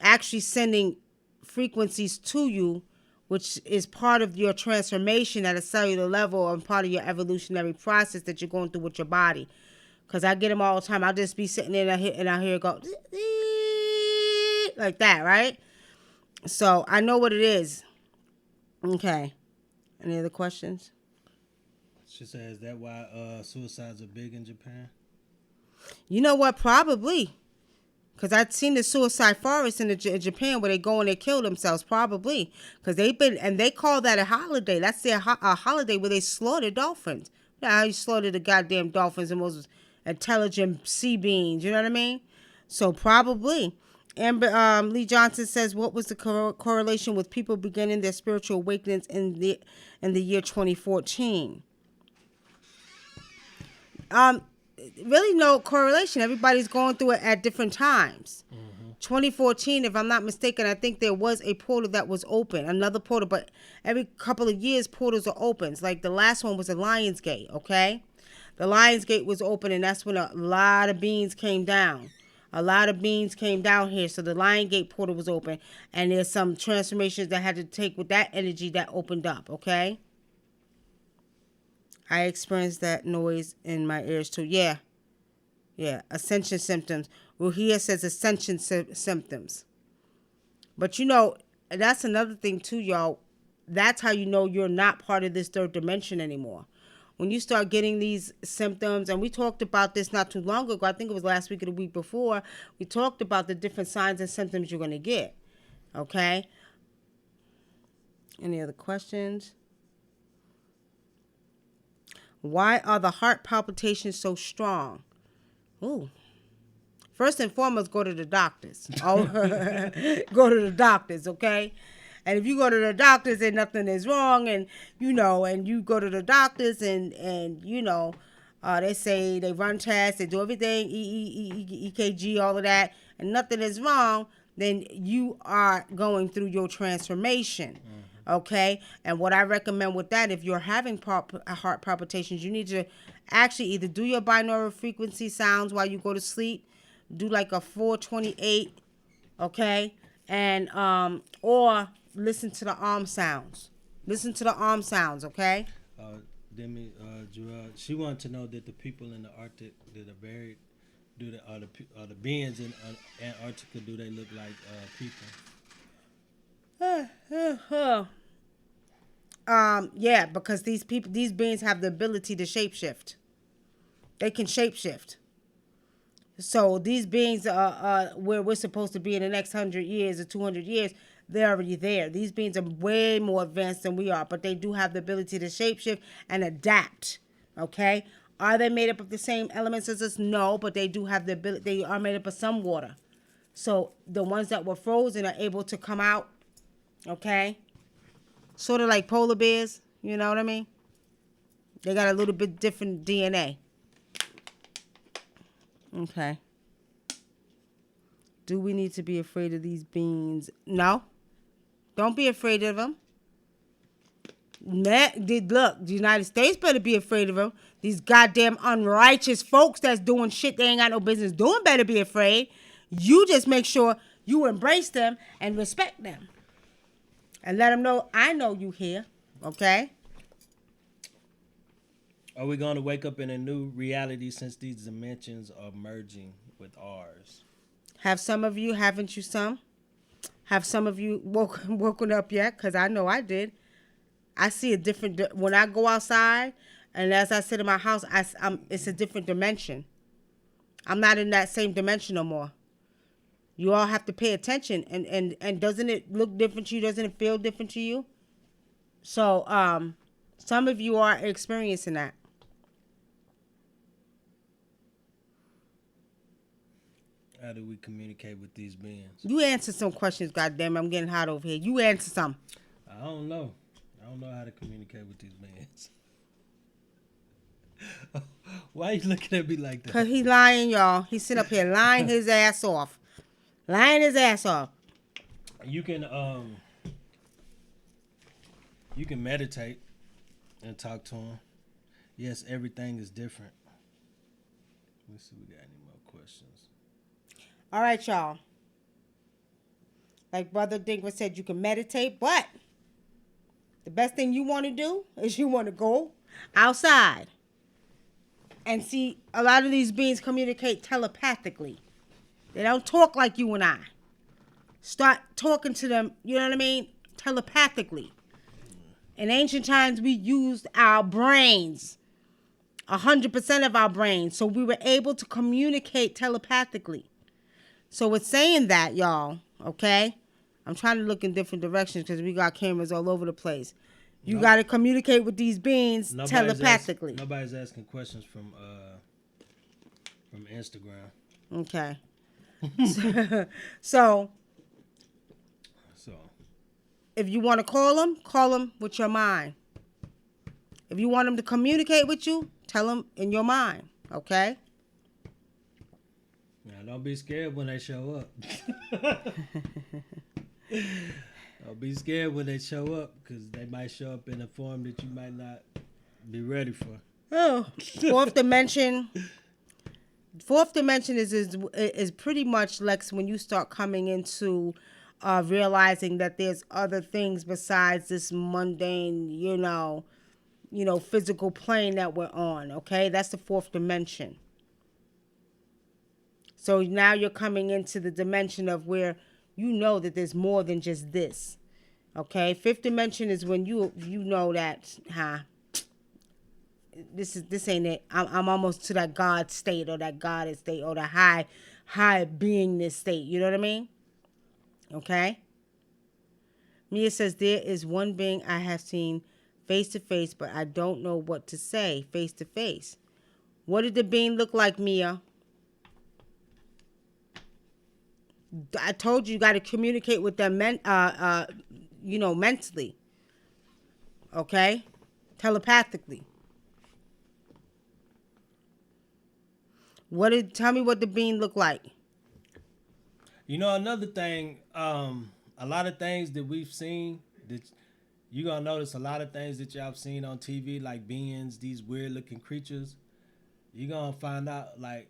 actually sending frequencies to you, which is part of your transformation at a cellular level and part of your evolutionary process that you're going through with your body. Because I get them all the time. I'll just be sitting there and I hear it go like that, right? So I know what it is. Okay. Any other questions? She says, is that why suicides are big in Japan? You know what? Probably. Because I've seen the suicide forest in Japan where they go and they kill themselves. Probably. Because they call that a holiday. That's a holiday where they slaughter dolphins. You know how you slaughter the goddamn dolphins, the most intelligent sea beings. You know what I mean? So probably. Amber Lee Johnson says, what was the correlation with people beginning their spiritual awakenings in the year 2014? Really no correlation. Everybody's going through it at different times. 2014, if I'm not mistaken, I think there was a portal that was open, another portal, but every couple of years portals are open. Like the last one was the Lions Gate, okay? The Lions Gate was open, and that's when a lot of beings came down. A lot of beings came down here, so the Lion Gate portal was open, and there's some transformations that had to take with that energy that opened up, okay? I experienced that noise in my ears too. Yeah. Ascension symptoms. Ruhia says ascension symptoms. But that's another thing too, y'all. That's how you know you're not part of this third dimension anymore. When you start getting these symptoms, and we talked about this not too long ago, I think it was last week or the week before, we talked about the different signs and symptoms you're going to get. Okay? Any other questions? Why are the heart palpitations so strong? Ooh. First and foremost, go to the doctors. Go to the doctors, okay? And if you go to the doctors and nothing is wrong, and and you go to the doctors and they say they run tests, they do everything, EKG, all of that, and nothing is wrong, then you are going through your transformation. Okay, and what I recommend with that, if you're having heart palpitations, you need to actually either do your binaural frequency sounds while you go to sleep, do like a 428, okay, and or listen to the arm sounds. Listen to the arm sounds, okay. Demi Gerard, she wanted to know that the people in the Arctic that are buried, are the beings in Antarctica, do they look like people? Yeah, because these beings have the ability to shapeshift. They can shapeshift. So these beings are where we're supposed to be in the next 100 years or 200 years. They're already there. These beings are way more advanced than we are, but they do have the ability to shapeshift and adapt. Okay, are they made up of the same elements as us? No, but they do have the ability. They are made up of some water. So the ones that were frozen are able to come out. Okay, sort of like polar bears. You know what I mean? They got a little bit different DNA. Okay. Do we need to be afraid of these beings? No. Don't be afraid of them. Look, the United States better be afraid of them. These goddamn unrighteous folks that's doing shit they ain't got no business doing better be afraid. You just make sure you embrace them and respect them. And let them know, I know you here. Okay? Are we going to wake up in a new reality since these dimensions are merging with ours? Have some of you, haven't you some? Have some of you woken up yet? Because I know I did. I see a different, when I go outside and as I sit in my house, it's a different dimension. I'm not in that same dimension no more. You all have to pay attention. And doesn't it look different to you? Doesn't it feel different to you? So some of you are experiencing that. How do we communicate with these beings? You answer some questions, goddamn. I'm getting hot over here. You answer some. I don't know. I don't know how to communicate with these beings. Why are you looking at me like that? Because he's lying, y'all. He's sitting up here lying his ass off. Lying his ass off. You can meditate and talk to him. Yes, everything is different. Let's see if we got any more questions. All right, y'all. Like Brother Dinkler said, you can meditate, but the best thing you want to do is you want to go outside and see. A lot of these beings communicate telepathically. They don't talk like you and I. Start talking to them, you know what I mean? Telepathically. In ancient times, we used our brains, 100% of our brains, so we were able to communicate telepathically. So it's saying that, y'all, okay? I'm trying to look in different directions because we got cameras all over the place. You got to communicate with these beings telepathically. Nobody's asking questions from Instagram. Okay. So if you want to call them with your mind. If you want them to communicate with you, tell them in your mind, okay? Now, don't be scared when they show up. Don't be scared when they show up because they might show up in a form that you might not be ready for. Oh, fourth dimension. Fourth dimension is pretty much like when you start coming into realizing that there's other things besides this mundane, physical plane that we're on. Okay, that's the fourth dimension. So now you're coming into the dimension of where you know that there's more than just this. Okay, fifth dimension is when you know that this ain't it. I'm almost to that God state or that goddess state or the high beingness state. You know what I mean? Okay. Mia says there is one being I have seen face to face, but I don't know what to say face to face. What did the being look like, Mia? I told you got to communicate with them mentally. Okay? Telepathically. Tell me what the being looked like. Another thing, a lot of things that we've seen, that you're going to notice a lot of things that y'all have seen on TV, like beings, these weird looking creatures. You're going to find out, like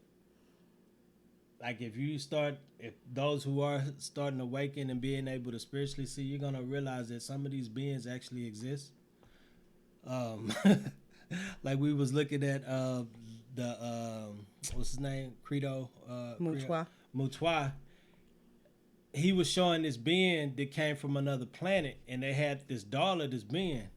if those who are starting to awaken and being able to spiritually see, you're going to realize that some of these beings actually exist. Like we was looking at what's his name? Mutwa. He was showing this being that came from another planet, and they had this doll of this being.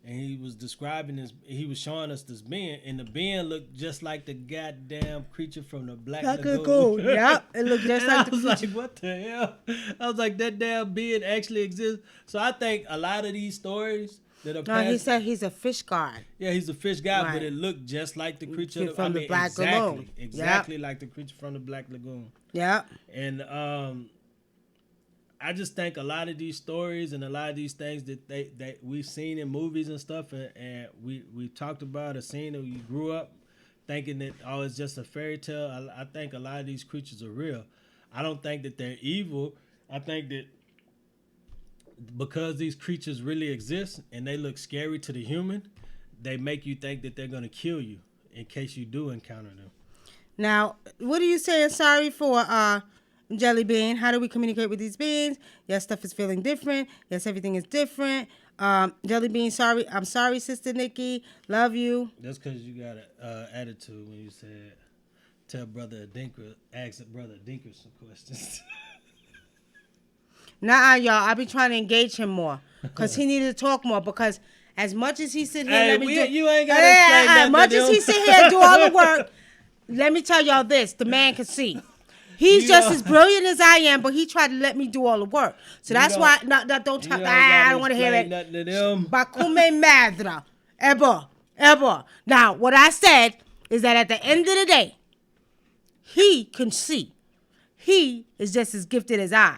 and he was describing this. He was showing us this being, and the being looked just like the goddamn creature from the Black Lagoon. Yep, it looked just And like I the was creature. like, what the hell? I was like, that damn being actually exists. So I think a lot of these stories that are No, he passed, said he's a fish god. yeah, he's a fish guy, Right. but it looked just like the creature From the Black Lagoon. exactly like the creature from the Black Lagoon. Yep. And I just think a lot of these stories and a lot of these things that we've seen in movies and stuff, and we talked about or seen, or you grew up thinking that it's just a fairy tale. I think a lot of these creatures are real. I don't think that they're evil. I think that because these creatures really exist and they look scary to the human, they make you think that they're gonna kill you in case you do encounter them. Now, what are you saying sorry for, Jellybean? How do we communicate with these beings? Yes, stuff is feeling different. Yes, everything is different. Jellybean, sorry. I'm sorry, Sister Nikki. Love you. That's because you got an attitude when you said, tell Brother Dinker, ask Brother Dinker some questions. Nah, y'all. I be trying to engage him more because he needed to talk more. Because as much as he sit here, Hey, let me do. you ain't gotta explain nothing As much to as him. he sit here and do all the work, let me tell y'all this: the man can see. He's You just don't- as brilliant as I am, but he tried to let me do all the work. So that's don't- why. No, don't tell. I don't want to hear it. Nothing to them. Bakume madra. Ever. Now, what I said is that at the end of the day, he can see. He is just as gifted as I.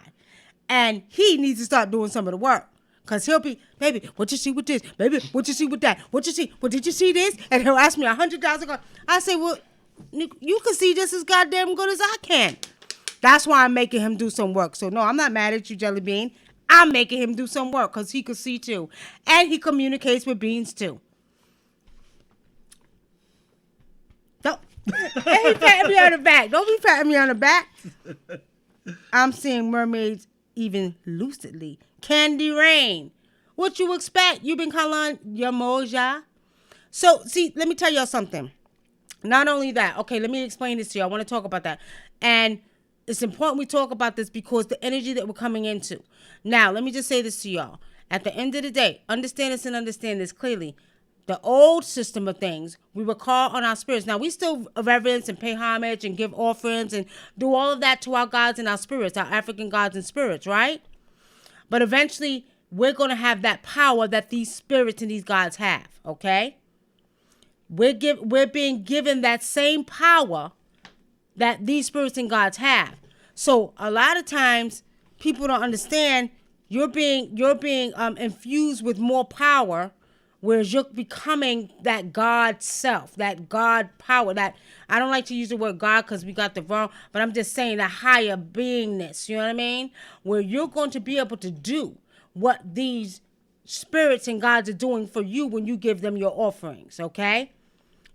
And he needs to start doing some of the work. Because he'll be, baby, what you see with this? Baby, what you see with that? What you see? What did you see this? And he'll ask me 100,000 questions. I say, well, you can see just as goddamn good as I can. That's why I'm making him do some work. So, no, I'm not mad at you, Jellybean. I'm making him do some work because he could see too. And he communicates with beings too. Don't. And he patting me on the back. Don't be patting me on the back. I'm seeing mermaids even lucidly. Candy Rain. What you expect? You been calling your moja? So, see, let me tell y'all something. Not only that, okay, let me explain this to you. I want to talk about that. And it's important we talk about this because the energy that we're coming into. Now, let me just say this to y'all. At the end of the day, understand this and understand this clearly. The old system of things, we would call on our spirits. Now, we still reverence and pay homage and give offerings and do all of that to our gods and our spirits, our African gods and spirits, right? But eventually, we're going to have that power that these spirits and these gods have, okay? We're being given that same power that these spirits and gods have. So a lot of times people don't understand you're being infused with more power, whereas you're becoming that God self, that God power. That I don't like to use the word God because we got the wrong, but I'm just saying the higher beingness. You know what I mean? Where you're going to be able to do what these spirits and gods are doing for you when you give them your offerings. Okay?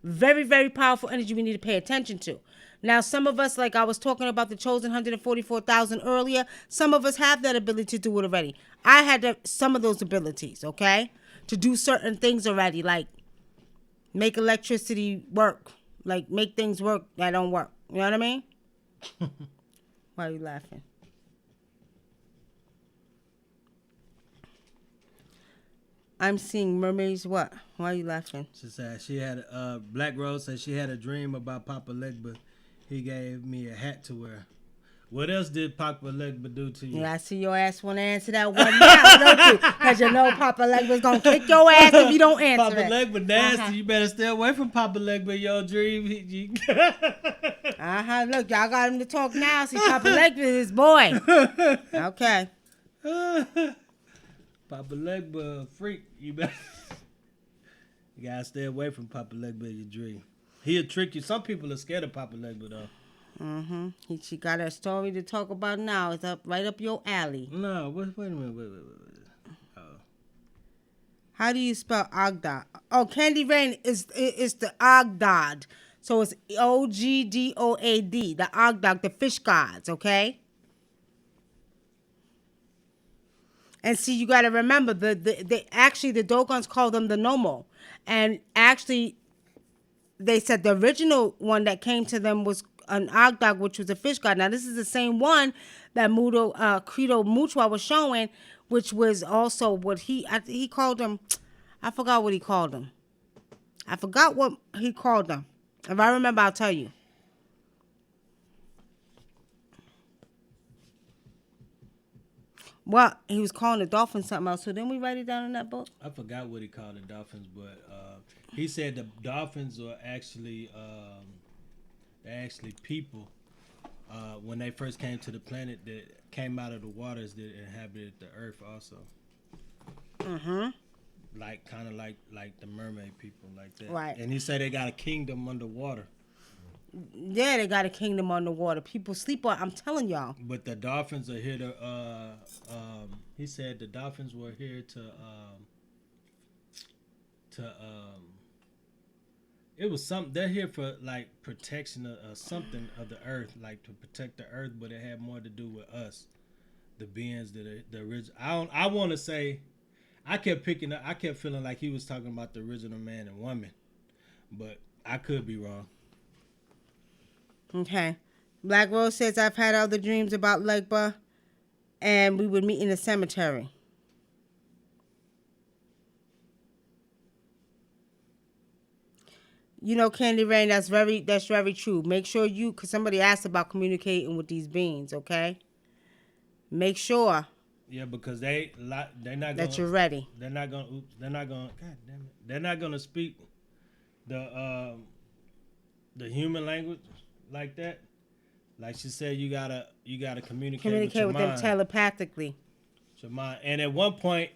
Very, very powerful energy we need to pay attention to. Now, some of us, like I was talking about the chosen 144,000 earlier, some of us have that ability to do it already. I had some of those abilities, okay, to do certain things already, like make electricity work, like make things work that don't work. You know what I mean? Why are you laughing? I'm seeing mermaids. What? Why are you laughing? She said she had Black Rose said she had a dream about Papa Legba. He gave me a hat to wear. What else did Papa Legba do to you? Yeah, I see your ass want to answer that one now, don't you? Because you know Papa Legba's going to kick your ass if you don't answer Papa it. Legba nasty. Uh-huh. You better stay away from Papa Legba in your dream. Look, y'all got him to talk now. See, Papa Legba is his boy. Okay. Papa Legba a freak. You gotta stay away from Papa Legba in your dream. He'll trick you. Some people are scared of Papa Legba though. Mm-hmm. She got a story to talk about now. It's right up your alley. No, wait a minute. Wait. Oh. How do you spell Ogdad? Oh, Candy Rain is the Ogdad. So it's Ogdoad, the Ogdad, the fish gods, okay? And see, you got to remember, actually the Dogons call them the Nomo. And actually, they said the original one that came to them was an Ogdad, which was a fish god. Now, this is the same one that Credo Mutua was showing, which was also what he called them. I forgot what he called them. I forgot what he called them. If I remember, I'll tell you. Well, he was calling the dolphins something else. So didn't we write it down in that book? I forgot what he called the dolphins, but he said the dolphins are actually they're actually people. When they first came to the planet, that came out of the waters that inhabited the earth, also. Mm-hmm. Like kind of like the mermaid people, like that. Right. And he said they got a kingdom underwater. Yeah, they got a kingdom underwater. People sleep on. I'm telling y'all. But the dolphins are here to. He said the dolphins were here to. It was something. They're here for like protection of something of the earth, like to protect the earth. But it had more to do with us, the beings that are the original. I want to say. I kept picking up. I kept feeling like he was talking about the original man and woman, but I could be wrong. Okay. Black Rose says, I've had other dreams about Legba, and we would meet in the cemetery. You know, Candy Rain, that's very true. Make sure you, because somebody asked about communicating with these beings, okay? Make sure. Yeah, because they're not that you're ready. They're not gonna. God damn it. They're not gonna speak the human language like that. Like she said, you gotta communicate with them telepathically. Your mind. And at one point,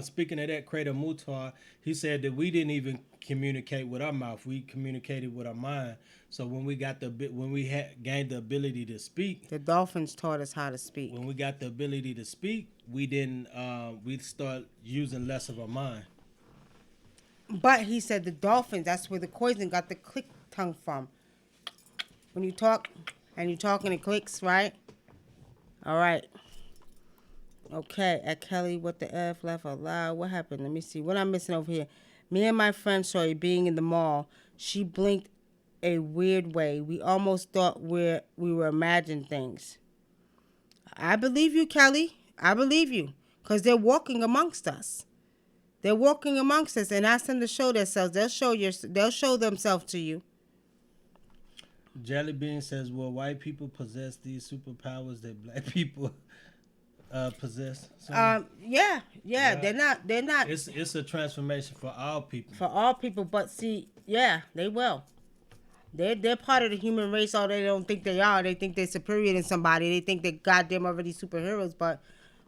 speaking of that, Creator Mutar, he said that we didn't even communicate with our mouth. We communicated with our mind. So when we got gained the ability to speak, the dolphins taught us how to speak. When we got the ability to speak, we didn't. We start using less of our mind. But he said the dolphins. That's where the Koizen got the click tongue from. When you talk and it clicks, right? All right. Okay, at Kelly, what the F, left out loud. What happened? Let me see. What I'm missing over here. Me and my friend saw her being in the mall. She blinked a weird way. We almost thought we were imagining things. I believe you, Kelly. I believe you. Because they're walking amongst us. They're walking amongst us, and ask them to show themselves. They'll show themselves to you. Jellybean says, "Will white people possess these superpowers that black people possess?" So, yeah. They're not. It's a transformation for all people. For all people, but see, yeah, they will. They're part of the human race. All they don't think they are. They think they're superior than somebody. They think they're goddamn already superheroes. But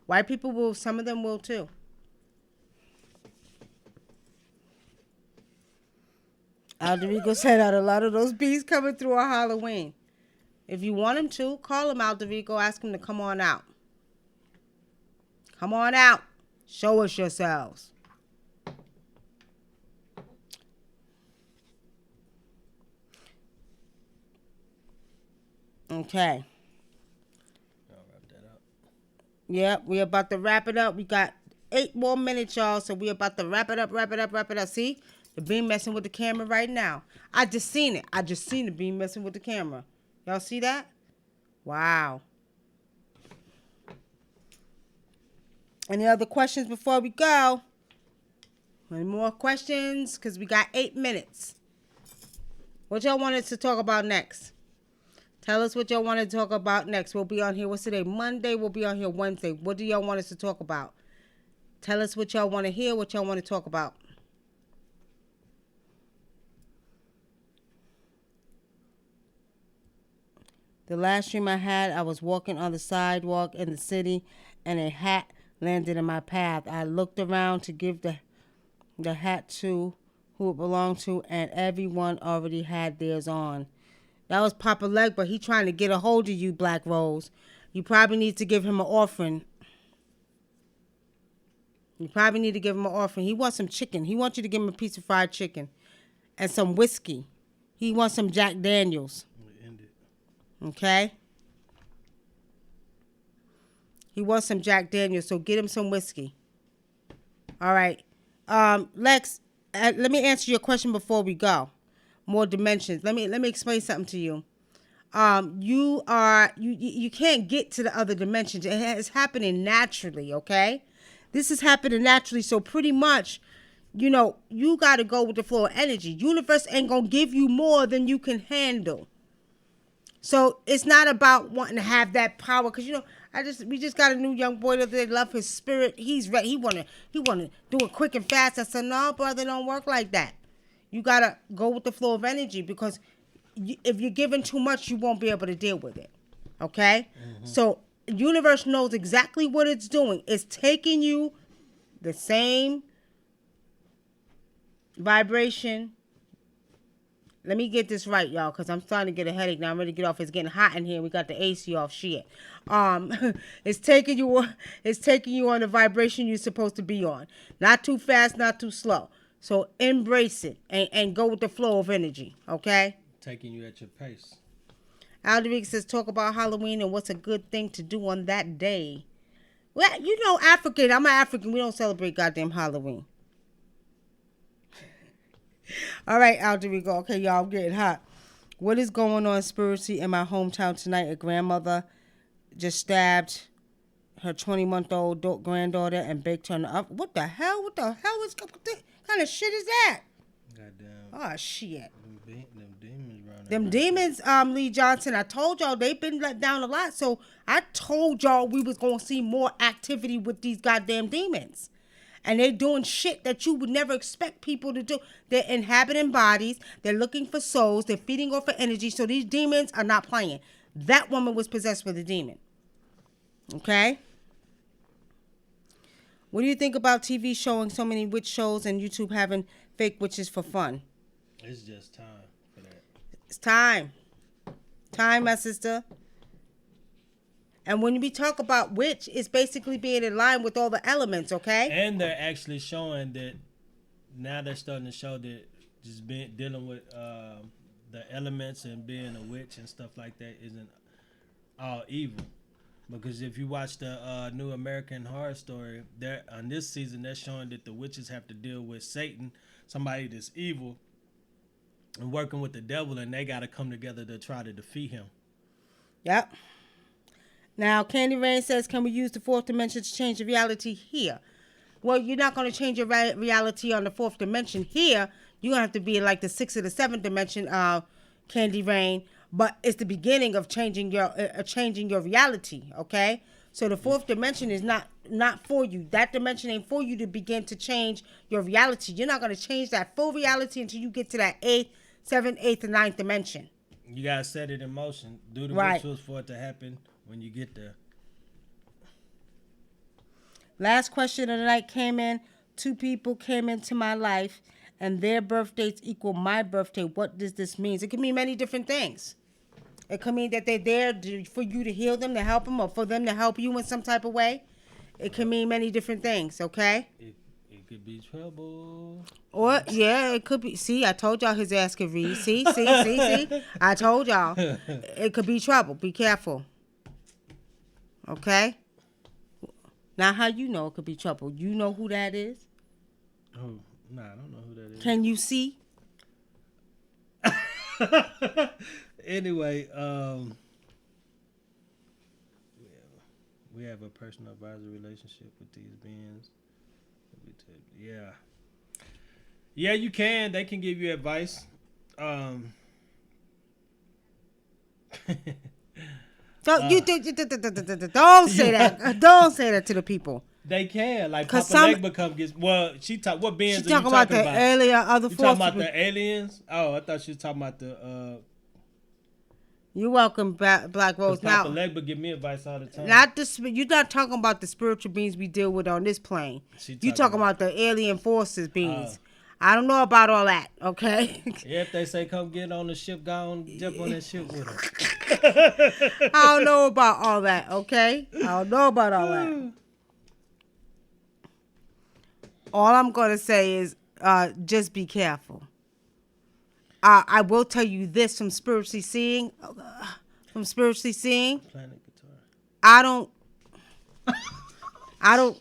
white people will. Some of them will too. Alderico said out a lot of those bees coming through on Halloween. If you want him to, call him Alderico. Ask him to come on out. Come on out. Show us yourselves. Okay. I'll wrap that up. Yep, we're about to wrap it up. We got 8 more minutes, y'all. So we're about to wrap it up. See? The beam messing with the camera right now. I just seen it. The beam messing with the camera. Y'all see that? Wow. Any other questions before we go? Any more questions? Because we got 8 minutes. What y'all wanted to talk about next? Tell us what y'all want to talk about next. We'll be on here. What's today? Monday. We'll be on here Wednesday. What do y'all want us to talk about? Tell us what y'all want to hear, what y'all want to talk about. The last dream I had, I was walking on the sidewalk in the city, and a hat landed in my path. I looked around to give the hat to who it belonged to, and everyone already had theirs on. That was Papa Legba. He trying to get a hold of you, Black Rose. You probably need to give him an offering. He wants some chicken. He wants you to give him a piece of fried chicken and some whiskey. He wants some Jack Daniels. Okay? He wants some Jack Daniels, so get him some whiskey. All right. Lex, let me answer your question before we go. More dimensions. Let me explain something to you. You can't get to the other dimensions. It's happening naturally, okay? This is happening naturally, so pretty much you got to go with the flow of energy. Universe ain't going to give you more than you can handle. So it's not about wanting to have that power. Because, we just got a new young boy that they love his spirit. He's ready. He wanna do it quick and fast. I said, no, brother, don't work like that. You got to go with the flow of energy, because if you're giving too much, you won't be able to deal with it. Okay? Mm-hmm. So universe knows exactly what it's doing. It's taking you the same vibration. Let me get this right, y'all, because I'm starting to get a headache now. I'm ready to get off. It's getting hot in here. We got the AC off. Shit. It's taking you on the vibration you're supposed to be on. Not too fast, not too slow. So embrace it and go with the flow of energy. Okay? Taking you at your pace. Alderic says, talk about Halloween and what's a good thing to do on that day. Well, African. I'm an African. We don't celebrate goddamn Halloween. All right, Alderic. Okay, y'all, I'm getting hot. What is going on spiritually in my hometown tonight? A grandmother just stabbed her 20-month-old granddaughter and baked her in the oven. What the hell? What kind of shit is that? Goddamn. Oh, shit. Them demons running. Them demons, Lee Johnson, I told y'all they've been let down a lot. So I told y'all we was going to see more activity with these goddamn demons. And they doing shit that you would never expect people to do. They're inhabiting bodies. They're looking for souls. They're feeding off of energy. So these demons are not playing. That woman was possessed with a demon. Okay? What do you think about TV showing so many witch shows and YouTube having fake witches for fun? It's just time for that. It's time. Time, my sister. And when we talk about witch, it's basically being in line with all the elements, okay? And they're actually showing that now they're starting to show that just dealing with the elements and being a witch and stuff like that isn't all evil. Because if you watch the new American Horror Story, on this season they're showing that the witches have to deal with Satan, somebody that's evil, and working with the devil, and they got to come together to try to defeat him. Yep. Now, Candy Rain says, can we use the fourth dimension to change the reality here? Well, you're not going to change your reality on the fourth dimension here. You're going to have to be in like the sixth or the seventh dimension, Candy Rain. But it's the beginning of changing your reality, okay? So the fourth dimension is not for you. That dimension ain't for you to begin to change your reality. You're not going to change that full reality until you get to that seventh, eighth, and ninth dimension. You got to set it in motion. Do the right. rituals for it to happen when you get there. Last question of the night came in. 2 people came into my life and their birthdays equal my birthday. What does this mean? It can mean many different things. It could mean that they're there for you to heal them, to help them, or for them to help you in some type of way. It can mean many different things, okay? It could be trouble. Or, yeah, it could be. See, I told y'all his ass could read. See? I told y'all. It could be trouble. Be careful. Okay? Now, how you know it could be trouble? You know who that is? Oh, nah, I don't know who that is. Can you see? Anyway, we have a personal advisor relationship with these beings. Yeah, you can. They can give you advice. Don't say that. Don't say that to the people. They can. Like Papa Legba gets. Well, what beings are you talking about? The alien, other you talking about the aliens? Oh, I thought she was talking about the. You're welcome, Black Rose. Papa Legba give me advice all the time. You're not talking about the spiritual beings we deal with on this plane. You talking about the alien forces beings. I don't know about all that, okay? Yeah, if they say come get on the ship, go on, jump on that ship with them. I don't know about all that, okay? I don't know about all that. All I'm going to say is just be careful. I will tell you this from spiritually seeing. Planet guitar. I don't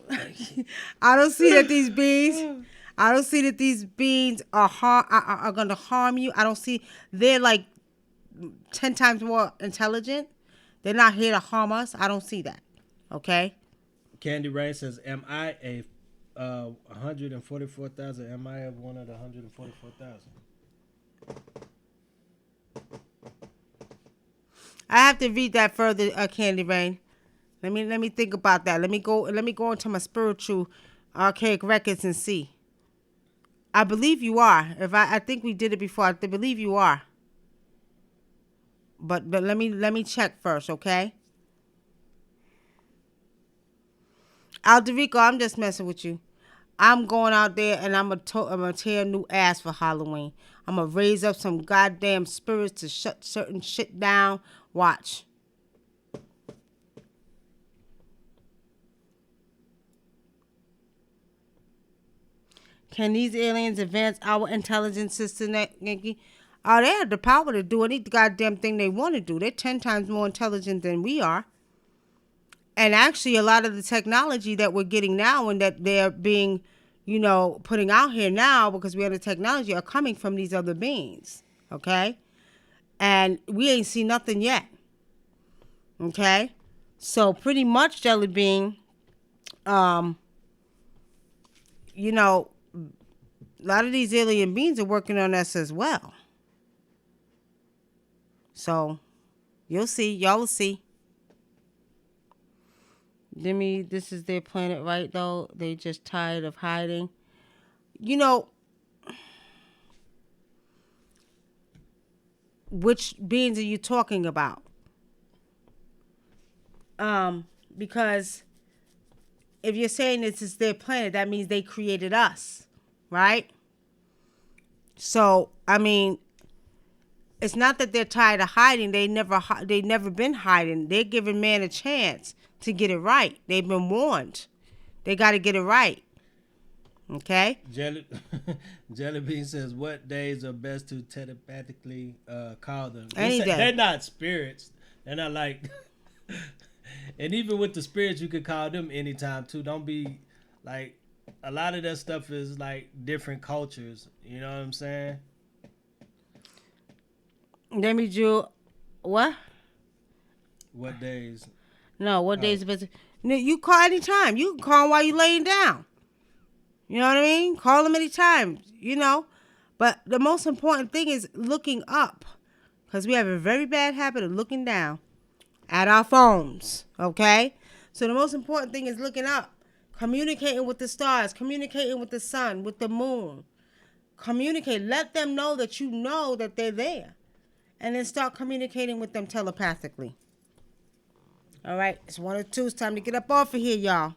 see that these beings. I don't see that these beings are going to harm you. I don't see they're like 10 times more intelligent. They're not here to harm us. I don't see that. Okay. Candy Rain says, "Am I a 144,000. Am I of one of the 144,000? I have to read that further, Candy Rain. Let me think about that. Let me go into my spiritual archaic records and see. I believe you are. If I think we did it before. I believe you are. But let me check first, okay? Alderico, I'm just messing with you. I'm going out there and I'm gonna tear a new ass for Halloween. I'm gonna raise up some goddamn spirits to shut certain shit down. Watch. Can these aliens advance our intelligence system, Yankee? Oh, they have the power to do any goddamn thing they want to do. They're 10 times more intelligent than we are. And actually, a lot of the technology that we're getting now and that they're being, putting out here now because we have the technology are coming from these other beings. Okay? And we ain't seen nothing yet. Okay? So pretty much, Jellybean, a lot of these alien beings are working on us as well. So, you'll see. Y'all will see. This is their planet, right, though? They just tired of hiding. Which beings are you talking about? Because if you're saying this is their planet, that means they created us, right? So, I mean, it's not that they're tired of hiding. They never been hiding. They're giving man a chance to get it right. They've been warned. They got to get it right. Okay? Jellybean says, what days are best to telepathically call them? Any day. They're not spirits. They're not like... And even with the spirits, you could call them anytime, too. Don't be like... A lot of that stuff is like different cultures. You know what I'm saying? Let me do... What? What days? No, what days are best? You call anytime. You can call them while you're laying down. You know what I mean? Call them anytime, But the most important thing is looking up. Because we have a very bad habit of looking down at our phones, okay? So the most important thing is looking up. Communicating with the stars. Communicating with the sun, with the moon. Communicate. Let them know that you know that they're there. And then start communicating with them telepathically. All right, it's 1 or 2. It's time to get up off of here, y'all.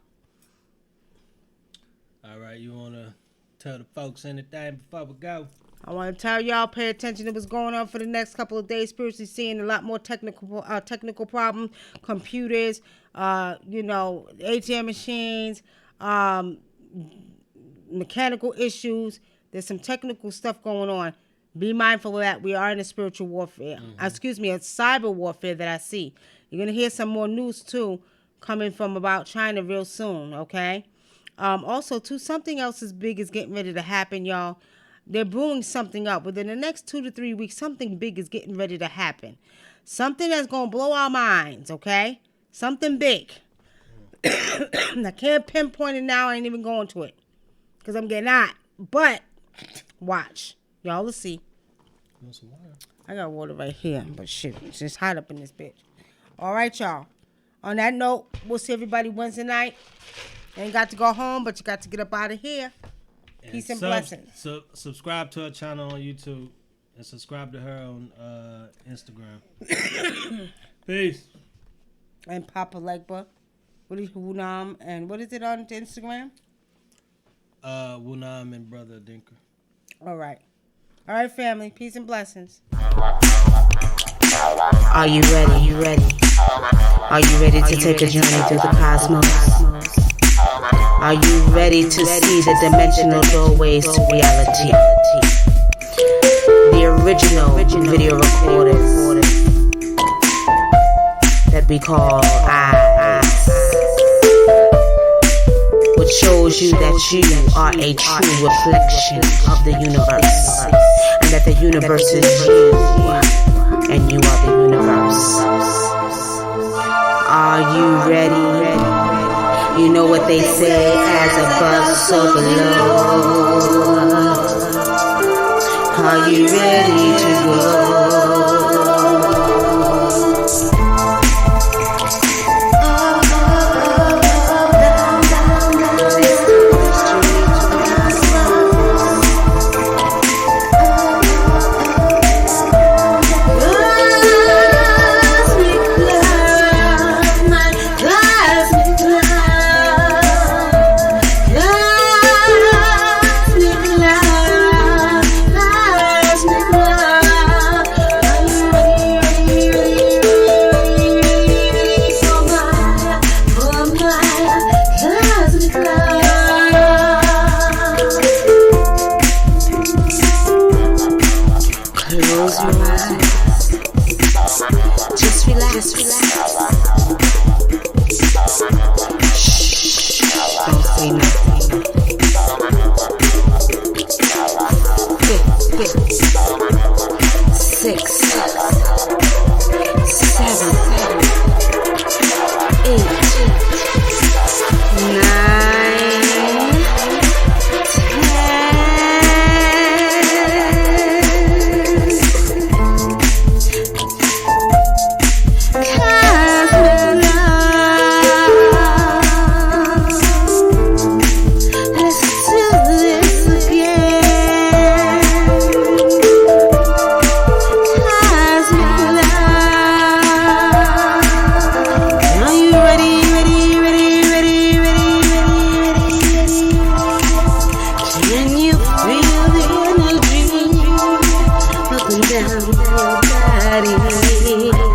All right, you want to tell the folks anything before we go? I want to tell y'all, pay attention to what's going on for the next couple of days. Spiritually seeing a lot more technical problems, computers, ATM machines, mechanical issues. There's some technical stuff going on. Be mindful of that. We are in a spiritual warfare. Mm-hmm. It's cyber warfare that I see. You're going to hear some more news, too, coming from about China real soon, okay? Also, too, something else as big is getting ready to happen, y'all. They're brewing something up. Within the next 2 to 3 weeks, something big is getting ready to happen. Something that's going to blow our minds, okay? Something big. I can't pinpoint it now. I ain't even going to it because I'm getting hot. But watch. Y'all will see. I got water right here, but shit, it's just hot up in this bitch. All right, y'all. On that note, we'll see everybody Wednesday night. Ain't got to go home, but you got to get up out of here. Peace and blessings. Subscribe to her channel on YouTube and subscribe to her on Instagram. Peace. And Papa Legba. What is WUNAM? And what is it on Instagram? WUNAM and Brother Dinker. All right. All right, family. Peace and blessings. Are you ready? Are you ready? Are you ready to take a journey through the cosmos? Are you ready to see the dimensional doorways to reality? The original video recorders that we call eyes, which shows you that you are a true reflection of the universe, and that the universe is you, and you are the universe. Are you ready? You know what they say, as above, so below. Are you ready to go? Close your eyes. Just relax. Just relax. Shh. Don't say nothing. 6, 7, 8, 9, 10. Down your body.